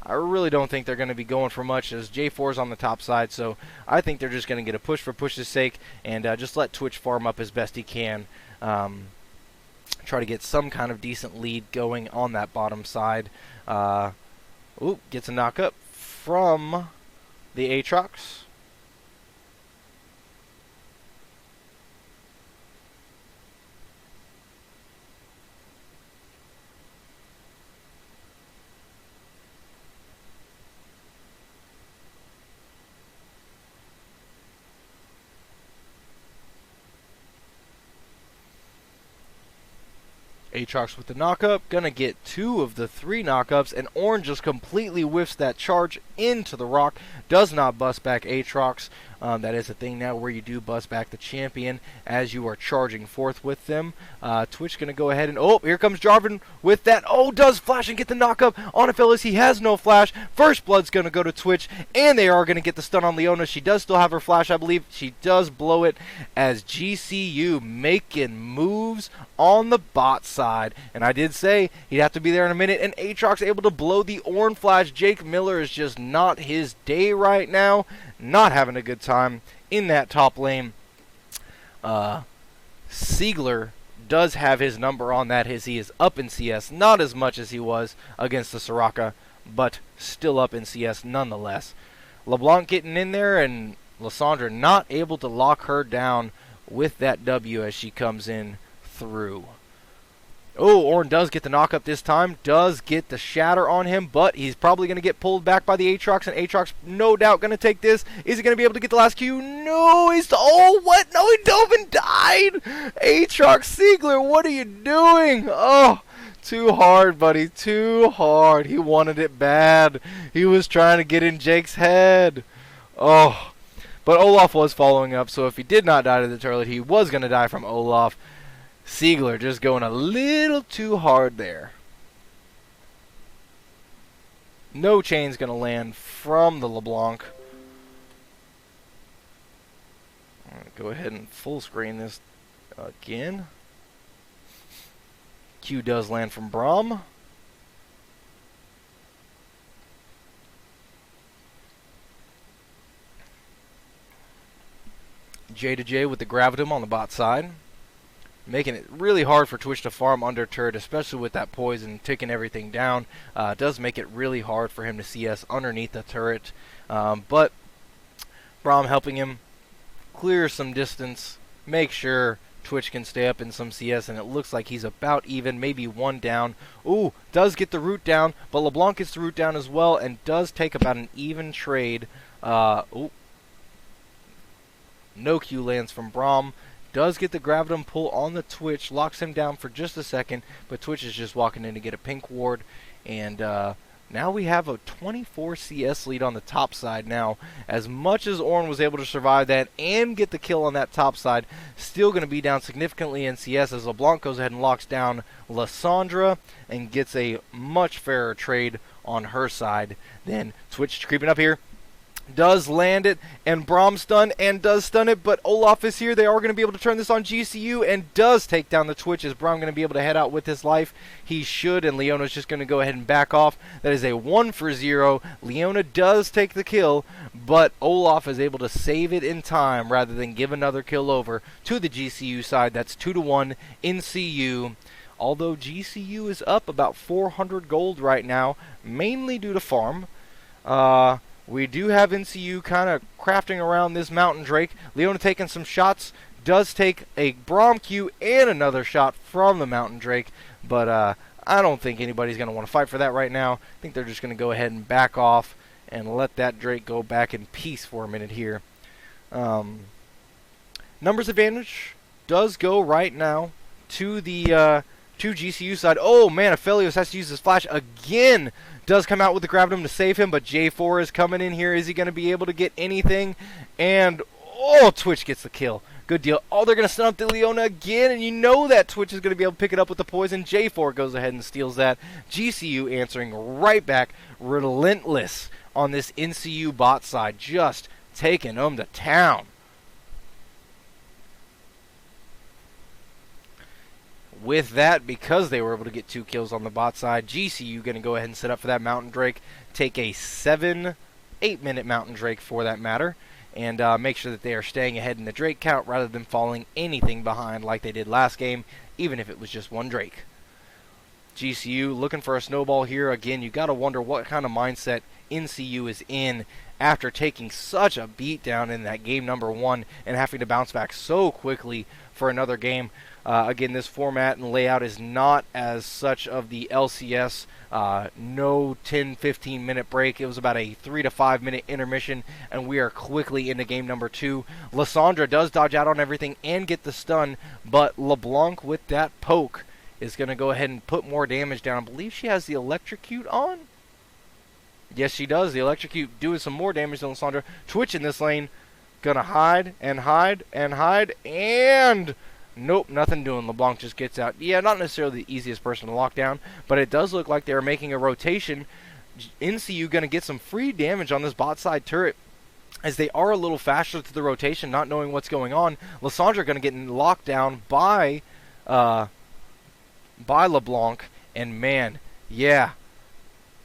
I really don't think they're going to be going for much, as J4 is on the top side. So I think they're just going to get a push for push's sake and just let Twitch farm up as best he can. Try to get some kind of decent lead going on that bottom side. Ooh, gets a knock up from the Aatrox. Aatrox with the knockup, gonna get 2 of the 3 knockups, and Ornn just completely whiffs that charge into the rock, does not bust back Aatrox. That is a thing now where you do bust back the champion as you are charging forth with them. Twitch gonna go ahead and, oh, here comes Jarvan with that, oh, does flash and get the knockup on Aphelios. He has no flash. First blood's gonna go to Twitch, and they are gonna get the stun on Leona. She does still have her flash, I believe. She does blow it as GCU making moves on the bot side. And I did say he'd have to be there in a minute, and Aatrox able to blow the Ornn flash. Jake Miller is just not his day right now. Not having a good time in that top lane. Siegler does have his number on that as he is up in CS. Not as much as he was against the Soraka, but still up in CS nonetheless. LeBlanc getting in there, and Lissandra not able to lock her down with that W as she comes in through. Oh, Ornn does get the knockup this time, does get the shatter on him, but he's probably going to get pulled back by the Aatrox, and Aatrox no doubt going to take this. Is he going to be able to get the last Q? No, he's, oh, what? No, he dove and died. Aatrox Siegler, what are you doing? Oh, too hard, buddy, too hard. He wanted it bad. He was trying to get in Jake's head. Oh, but Olaf was following up, so if he did not die to the turret, he was going to die from Olaf. Siegler just going a little too hard there. No chain's going to land from the LeBlanc. Go ahead and full screen this again. Q does land from Braum. J to J with the Gravitum on the bot side. Making it really hard for Twitch to farm under turret, especially with that poison taking everything down. It does make it really hard for him to CS underneath the turret. But Braum helping him clear some distance, make sure Twitch can stay up in some CS, and it looks like he's about even, maybe 1 down. Ooh, does get the root down, but LeBlanc gets the root down as well, and does take about an even trade. Ooh. No Q lands from Braum. Does get the Gravitum pull on the Twitch, locks him down for just a second, but Twitch is just walking in to get a pink ward, and now we have a 24 CS lead on the top side now. As much as Ornn was able to survive that and get the kill on that top side, still going to be down significantly in CS as LeBlanc goes ahead and locks down Lissandra and gets a much fairer trade on her side. Then Twitch creeping up here. Does land it, and Braum stun, and does stun it, but Olaf is here. They are going to be able to turn this on GCU, and does take down the Twitch. Is Braum going to be able to head out with his life? He should, and Leona's just going to go ahead and back off. That is a 1-for-0. Leona does take the kill, but Olaf is able to save it in time rather than give another kill over to the GCU side. That's 2-1 NCU. Although GCU is up about 400 gold right now, mainly due to farm. We do have NCU kind of crafting around this Mountain Drake. Leona taking some shots. Does take a Braum Q and another shot from the Mountain Drake. But I don't think anybody's going to want to fight for that right now. I think they're just going to go ahead and back off and let that Drake go back in peace for a minute here. Numbers advantage does go right now to the to GCU side. Oh man, Aphelios has to use his flash again. Does come out with the Gravitum to save him, but J4 is coming in here. Is he going to be able to get anything? And, oh, Twitch gets the kill. Good deal. Oh, they're going to stun up the Leona again, and you know that Twitch is going to be able to pick it up with the poison. J4 goes ahead and steals that. GCU answering right back, relentless on this NCU bot side, just taking them to town. With that, because they were able to get 2 kills on the bot side, GCU going to go ahead and set up for that Mountain Drake, take a 8-minute Mountain Drake for that matter, and make sure that they are staying ahead in the Drake count rather than falling anything behind like they did last game, even if it was just 1 Drake. GCU looking for a snowball here. Again, you got to wonder what kind of mindset NCU is in after taking such a beatdown in that game number 1 and having to bounce back so quickly for another game. Again, this format and layout is not as such of the LCS. No 10-15 minute break. It was about a 3 to 5 minute intermission, and we are quickly into game number 2. Lissandra does dodge out on everything and get the stun, but LeBlanc with that poke is going to go ahead and put more damage down. I believe she has the electrocute on. Yes, she does. The electrocute doing some more damage than Lysandra. Twitch in this lane. Gonna hide and hide and hide. And nope, nothing doing. LeBlanc just gets out. Yeah, not necessarily the easiest person to lock down, but it does look like they're making a rotation. NCU gonna get some free damage on this bot side turret, as they are a little faster to the rotation, not knowing what's going on. Lysandra gonna get locked down by LeBlanc, and man, yeah,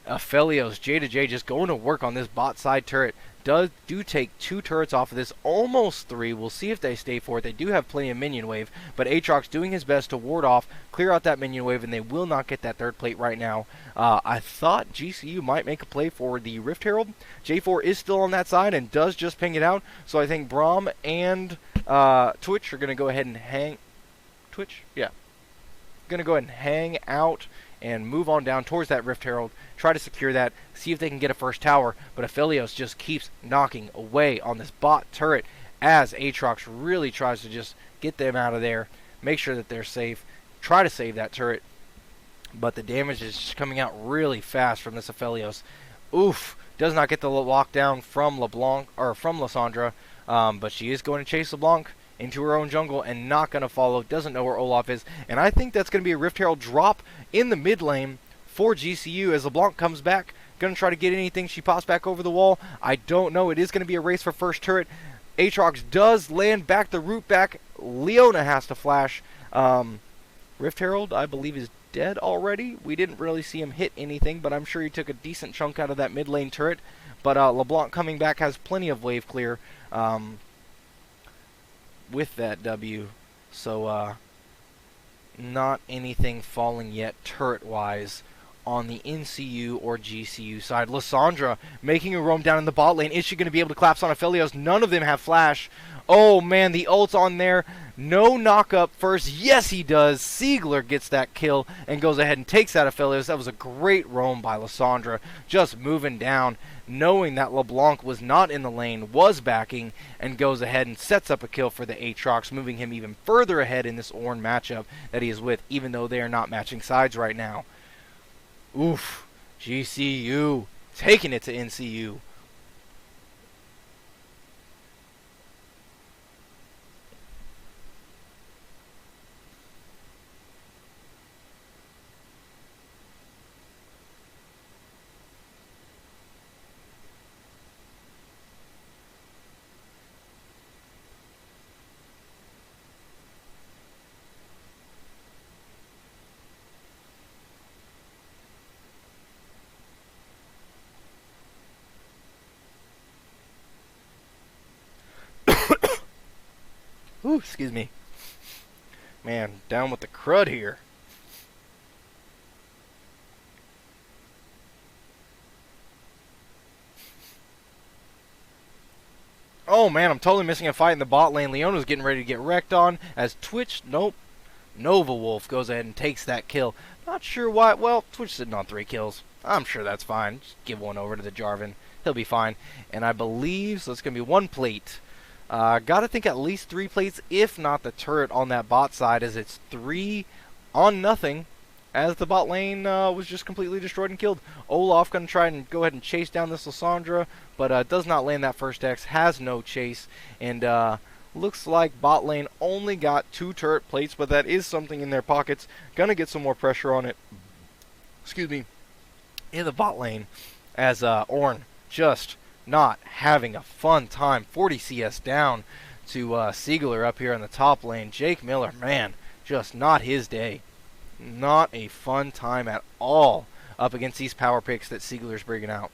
Aphelios, J2J just going to work on this bot side turret. Do take 2 turrets off of this, almost 3. We'll see if they stay for it. They do have plenty of minion wave, but Aatrox doing his best to ward off, clear out that minion wave, and they will not get that 3rd plate right now. I thought GCU might make a play for the Rift Herald. J4 is still on that side and does just ping it out, so I think Braum and Twitch are going to go ahead and hang... Twitch? Yeah. Going to go ahead and hang out and move on down towards that Rift Herald, try to secure that, see if they can get a first tower, but Aphelios just keeps knocking away on this bot turret as Aatrox really tries to just get them out of there, make sure that they're safe, try to save that turret, but the damage is just coming out really fast from this Aphelios. Oof, does not get the lockdown from LeBlanc, or from Lysandra, but she is going to chase LeBlanc into her own jungle and not going to follow, doesn't know where Olaf is, and I think that's going to be a Rift Herald drop in the mid lane for GCU as LeBlanc comes back, going to try to get anything. She pops back over the wall. I don't know. It is going to be a race for first turret. Aatrox does land back the root back. Leona has to flash. Rift Herald, I believe, is dead already. We didn't really see him hit anything, but I'm sure he took a decent chunk out of that mid lane turret. But LeBlanc coming back has plenty of wave clear with that W. So not anything falling yet turret-wise on the NCU or GCU side. Lysandra making a roam down in the bot lane. Is she going to be able to collapse on Aphelios? None of them have flash. Oh man, the ult's on there. No knock-up first. Yes, he does. Siegler gets that kill and goes ahead and takes out Aphelios. That was a great roam by Lysandra. Just moving down, knowing that LeBlanc was not in the lane, was backing, and goes ahead and sets up a kill for the Aatrox, moving him even further ahead in this Ornn matchup that he is with, even though they are not matching sides right now. Oof. GCU taking it to NCU. Ooh, excuse me. Man, down with the crud here. Oh man, I'm totally missing a fight in the bot lane. Leona's getting ready to get wrecked on as Twitch, nope, Nova Wolf goes ahead and takes that kill. Not sure why. Well, Twitch sitting on 3 kills. I'm sure that's fine. Just give one over to the Jarvan. He'll be fine. And I believe, so it's going to be 1 plate. Gotta think at least 3 plates, if not the turret on that bot side, as it's 3 on nothing, as the bot lane was just completely destroyed and killed. Olaf gonna try and go ahead and chase down this Lysandra, but does not land that first X, has no chase, and looks like bot lane only got 2 turret plates, but that is something in their pockets. Gonna get some more pressure on it, excuse me, in the bot lane, as Ornn just not having a fun time. 40 CS down to Siegler up here in the top lane. Jake Miller, man, just not his day. Not a fun time at all up against these power picks that Siegler's bringing out.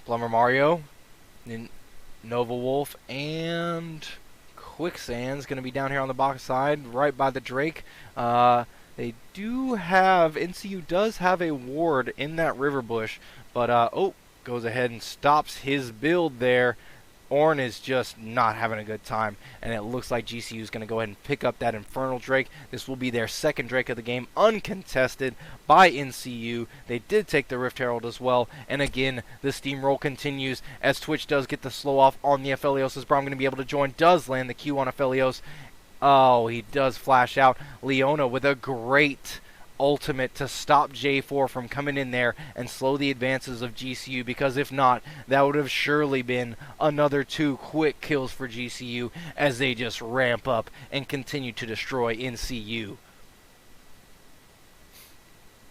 Plumber Mario, Nova Wolf, and Quicksand's going to be down here on the box side, right by the Drake. They do have, NCU does have a ward in that river bush, but, oh, goes ahead and stops his build there. Ornn is just not having a good time, and it looks like GCU is going to go ahead and pick up that Infernal Drake. This will be their 2nd Drake of the game, uncontested by NCU. They did take the Rift Herald as well, and again, the steamroll continues as Twitch does get the slow off on the Aphelios. As Braum going to be able to join, does land the Q on Aphelios. Oh, he does flash out. Leona with a great ultimate to stop J4 from coming in there and slow the advances of GCU, because if not, that would have surely been another 2 quick kills for GCU as they just ramp up and continue to destroy NCU.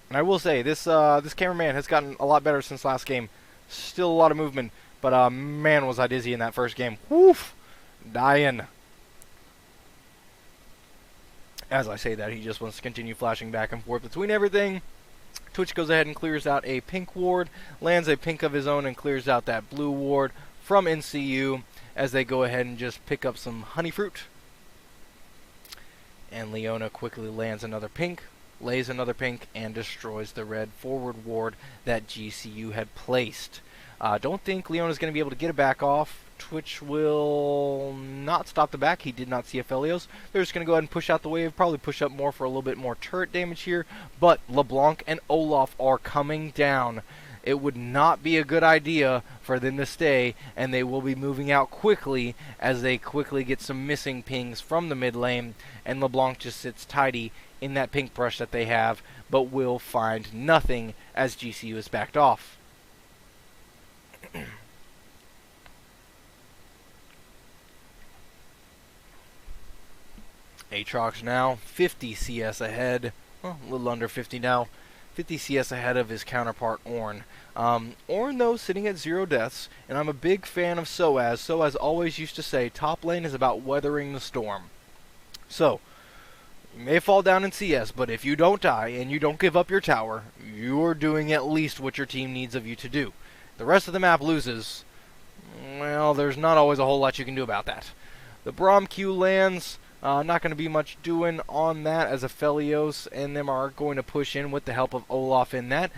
And I will say, this cameraman has gotten a lot better since last game. Still a lot of movement, but man, was I dizzy in that first game. Woof! Dying. As I say that, he just wants to continue flashing back and forth between everything. Twitch goes ahead and clears out a pink ward, lands a pink of his own, and clears out that blue ward from NCU as they go ahead and just pick up some honey fruit. And Leona quickly lands another pink, lays another pink, and destroys the red forward ward that GCU had placed. Don't think Leona's going to be able to get it back off. Twitch will not stop the back. He did not see Aphelios. They're just going to go ahead and push out the wave, probably push up more for a little bit more turret damage here. But LeBlanc and Olaf are coming down. It would not be a good idea for them to stay, and they will be moving out quickly as they quickly get some missing pings from the mid lane, and LeBlanc just sits tidy in that pink brush that they have, but will find nothing as GCU is backed off. Aatrox now 50 CS ahead, well, a little under 50 now, 50 CS ahead of his counterpart Ornn. Ornn, though, sitting at 0 deaths, and I'm a big fan of Soaz. Soaz always used to say top lane is about weathering the storm. So, you may fall down in CS, but if you don't die and you don't give up your tower, you're doing at least what your team needs of you to do. The rest of the map loses, well, there's not always a whole lot you can do about that. The Braum Q lands. Not going to be much doing on that as Aphelios and them are going to push in with the help of Olaf in that.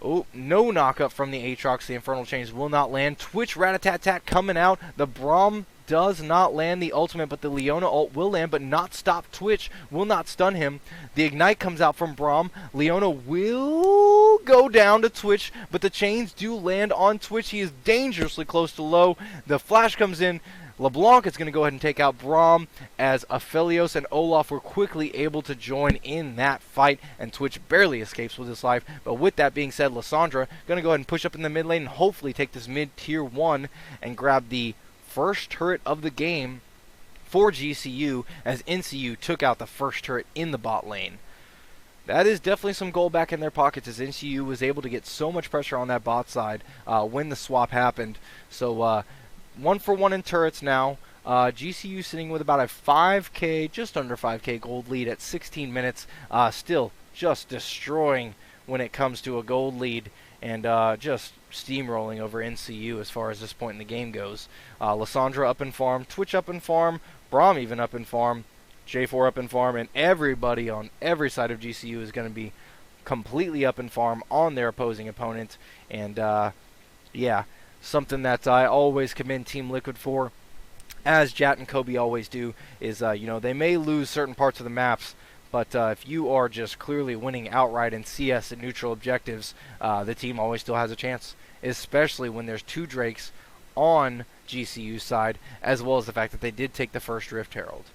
Oh, no knockup from the Aatrox. The Infernal Chains will not land. Twitch Rat-a-tat-tat coming out. The Braum does not land the ultimate, but the Leona ult will land, but not stop Twitch. Will not stun him. The Ignite comes out from Braum. Leona will go down to Twitch, but the chains do land on Twitch. He is dangerously close to low. The flash comes in. LeBlanc is going to go ahead and take out Braum as Aphelios and Olaf were quickly able to join in that fight, and Twitch barely escapes with his life. But with that being said, Lissandra going to go ahead and push up in the mid lane and hopefully take this mid tier 1 and grab the first turret of the game for GCU as NCU took out the first turret in the bot lane. That is definitely some gold back in their pockets as NCU was able to get so much pressure on that bot side when the swap happened. So 1 for 1 in turrets now. GCU sitting with about a 5k, just under 5k gold lead at 16 minutes. Still just destroying when it comes to a gold lead and just steamrolling over NCU as far as this point in the game goes. Lissandra up in farm, Twitch up in farm, Braum even up in farm, J4 up in farm, and everybody on every side of GCU is going to be completely up in farm on their opposing opponent. And yeah, something that I always commend Team Liquid for, as Jat and Kobe always do, is, you know, they may lose certain parts of the maps, but if you are just clearly winning outright in CS and neutral objectives, the team always still has a chance, especially when there's 2 Drakes on GCU's side, as well as the fact that they did take the first Rift Herald.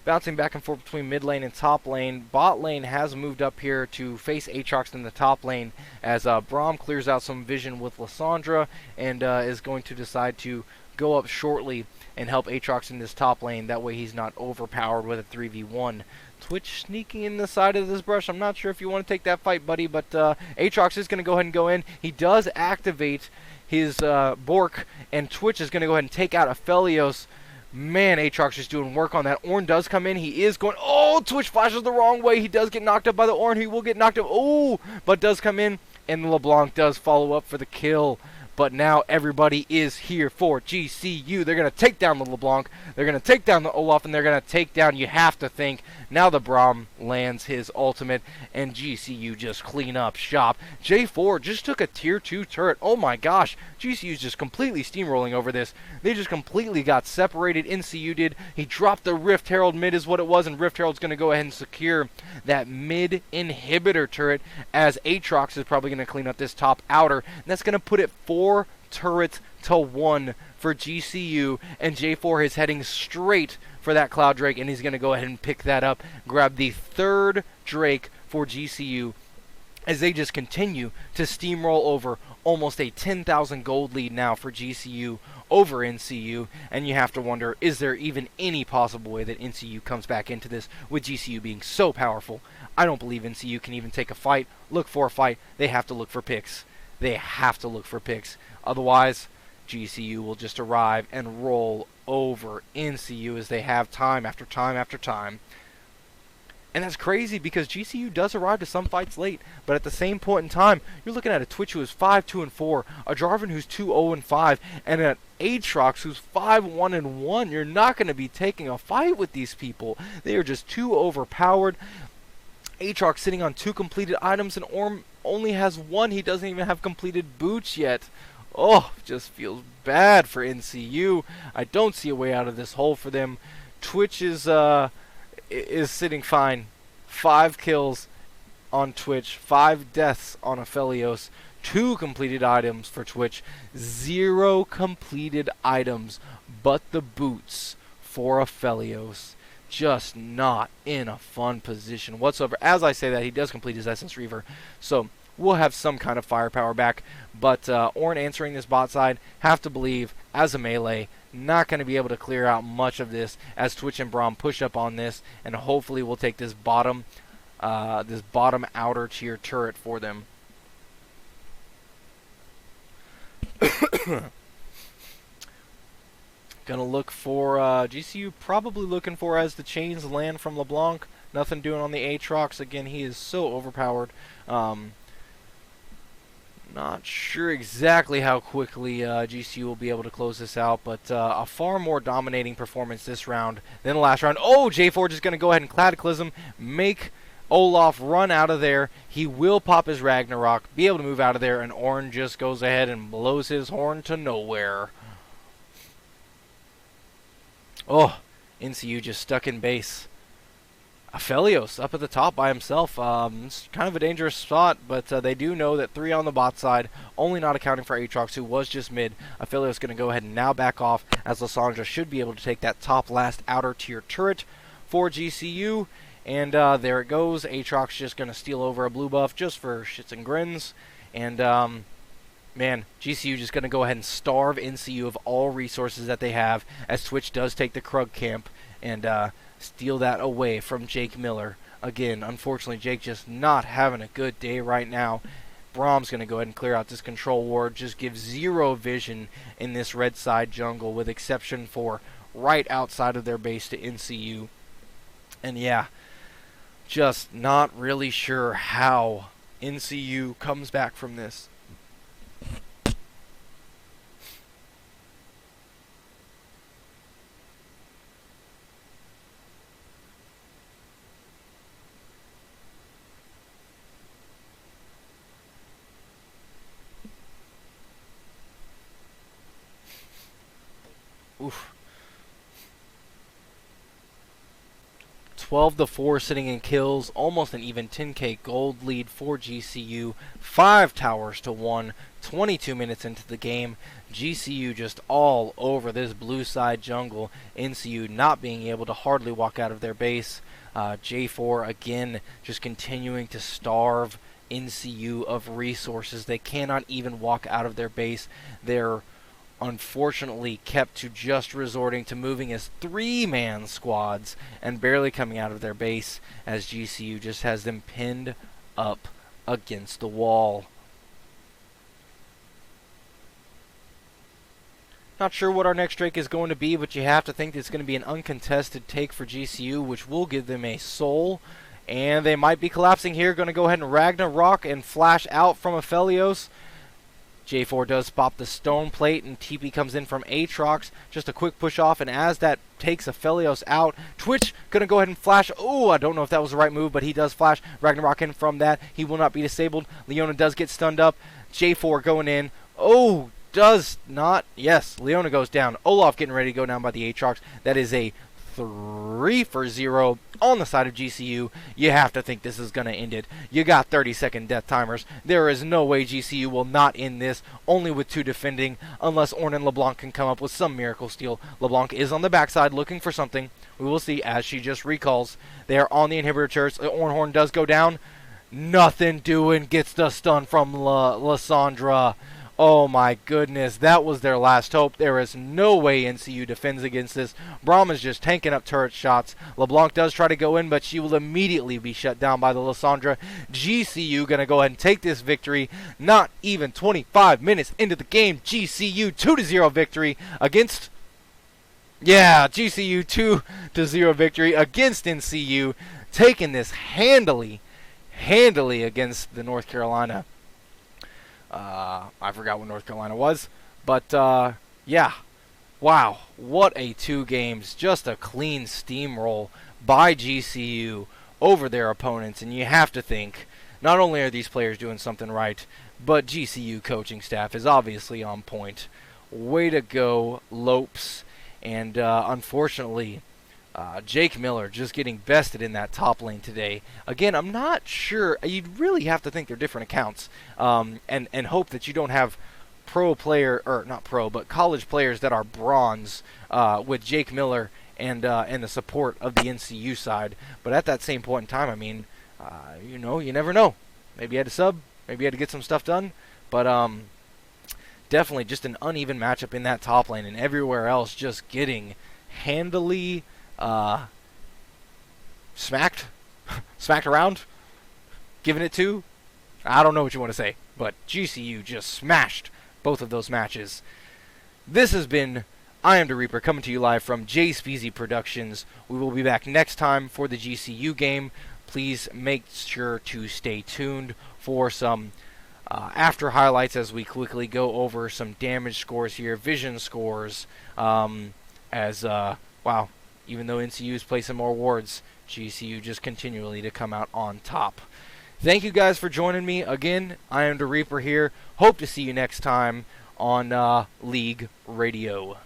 Bouncing back and forth between mid lane and top lane. Bot lane has moved up here to face Aatrox in the top lane as Braum clears out some vision with Lissandra and is going to decide to go up shortly and help Aatrox in this top lane. That way he's not overpowered with a 3v1. Twitch sneaking in the side of this brush. I'm not sure if you want to take that fight, buddy, but Aatrox is going to go ahead and go in. He does activate his Bork, and Twitch is going to go ahead and take out Aphelios. Man, Aatrox is doing work on that. Ornn does come in. He is going... Oh, Twitch flashes the wrong way. He does get knocked up by the Ornn. He will get knocked up. Oh, but does come in. And LeBlanc does follow up for the kill. But now everybody is here for GCU. They're going to take down the LeBlanc. They're going to take down the Olaf. And they're going to take down, you have to think, now the Braum lands his ultimate. And GCU just clean up shop. J4 just took a tier 2 turret. Oh my gosh. GCU's just completely steamrolling over this. They just completely got separated. NCU did. He dropped the Rift Herald mid is what it was. And Rift Herald's going to go ahead and secure that mid inhibitor turret. As Aatrox is probably going to clean up this top outer. And that's going to put it 4 turrets to 1 for GCU, and J4 is heading straight for that Cloud Drake, and he's going to go ahead and pick that up, grab the third Drake for GCU, as they just continue to steamroll over almost a 10,000 gold lead now for GCU over NCU, and you have to wonder, is there even any possible way that NCU comes back into this with GCU being so powerful? I don't believe NCU can even take a fight, look for a fight. They have to look for picks. They have to look for picks. Otherwise, GCU will just arrive and roll over NCU as they have time after time after time. And that's crazy because GCU does arrive to some fights late, but at the same point in time, you're looking at a Twitch who is 5-2-4, a Jarvan who's 2-0-5, and an Aatrox who's 5-1-1. You're not going to be taking a fight with these people. They are just too overpowered. Aatrox sitting on 2 completed items, and Orm only has 1. He doesn't even have completed boots yet. Oh, just feels bad for NCU. I don't see a way out of this hole for them. Twitch is sitting fine. 5 kills on Twitch, 5 deaths on Aphelios, 2 completed items for Twitch, 0 completed items but the boots for Aphelios. Just not in a fun position whatsoever. As I say that, he does complete his Essence Reaver, so we'll have some kind of firepower back, but Ornn answering this bot side, have to believe, as a melee, not going to be able to clear out much of this as Twitch and Braum push up on this, and hopefully we'll take this bottom outer tier turret for them. Gonna look for GCU, probably looking for as the chains land from LeBlanc. Nothing doing on the Aatrox. Again, he is so overpowered. Not sure exactly how quickly GCU will be able to close this out, but a far more dominating performance this round than the last round. Oh, J4 just going to go ahead and Cataclysm, make Olaf run out of there. He will pop his Ragnarok, be able to move out of there, and Ornn just goes ahead and blows his horn to nowhere. Oh, NCU just stuck in base. Aphelios up at the top by himself. It's kind of a dangerous spot, but they do know that 3 on the bot side, only not accounting for Aatrox, who was just mid. Aphelios going to go ahead and now back off, as Lysandra should be able to take that top last outer tier turret for GCU. And there it goes. Aatrox just going to steal over a blue buff just for shits and grins. And man, GCU just going to go ahead and starve NCU of all resources that they have, as Twitch does take the Krug camp and steal that away from Jake Miller. Again, unfortunately, Jake just not having a good day right now. Braum's going to go ahead and clear out this control ward, just give 0 vision in this red side jungle, with exception for right outside of their base to NCU. And yeah, just not really sure how NCU comes back from this. Oof. 12-4 sitting in kills, almost an even 10k gold lead for GCU. 5 towers to 1, 22 minutes into the game. GCU just all over this blue side jungle. NCU not being able to hardly walk out of their base. J4 again just continuing to starve NCU of resources. They cannot even walk out of their base. They're unfortunately kept to just resorting to moving as 3-man squads and barely coming out of their base, as GCU just has them pinned up against the wall. Not sure what our next Drake is going to be, but you have to think it's going to be an uncontested take for GCU, which will give them a soul. And they might be collapsing here. Going to go ahead and Ragnarok and flash out from Aphelios. J4 does pop the stone plate, and TP comes in from Aatrox. Just a quick push off, and as that takes Aphelios out, Twitch gonna go ahead and flash. Oh, I don't know if that was the right move, but he does flash Ragnarok in from that. He will not be disabled. Leona does get stunned up. J4 going in. Oh, does not. Yes, Leona goes down. Olaf getting ready to go down by the Aatrox. That is a 3 for 0 on the side of GCU. You have to think this is going to end it. You got 30-second death timers. There is no way GCU will not end this, only with 2 defending, unless Orn and LeBlanc can come up with some miracle steal. LeBlanc is on the backside looking for something. We will see as she just recalls. They are on the inhibitor turrets. Ornhorn does go down. Nothing doing. Gets the stun from Lysandra. Oh my goodness, that was their last hope. There is no way NCU defends against this. Braum is just tanking up turret shots. LeBlanc does try to go in, but she will immediately be shut down by the Lysandra. GCU going to go ahead and take this victory. Not even 25 minutes into the game. GCU 2-0 victory against... Yeah, GCU 2-0 victory against NCU. Taking this handily against the North Carolina. I forgot what North Carolina was. But, yeah. Wow. What a 2 games. Just a clean steamroll by GCU over their opponents. And you have to think, not only are these players doing something right, but GCU coaching staff is obviously on point. Way to go, Lopes. And, unfortunately... Jake Miller just getting bested in that top lane today. Again, I'm not sure. You'd really have to think they're different accounts, and hope that you don't have pro player, or not pro, but college players that are bronze with Jake Miller and the support of the NCU side. But at that same point in time, I mean, you know, you never know. Maybe you had to sub, maybe you had to get some stuff done, but definitely just an uneven matchup in that top lane, and everywhere else just getting handily smacked around, giving it to, I don't know what you want to say, but GCU just smashed both of those matches. This has been I Am the Reaper coming to you live from JSpeezy Productions. We will be back next time for the GCU game. Please make sure to stay tuned for some after highlights as we quickly go over some damage scores here, vision scores, wow. Even though NCU's play some more wards, GCU just continually to come out on top. Thank you guys for joining me. Again, I am the Reaper here. Hope to see you next time on League Radio.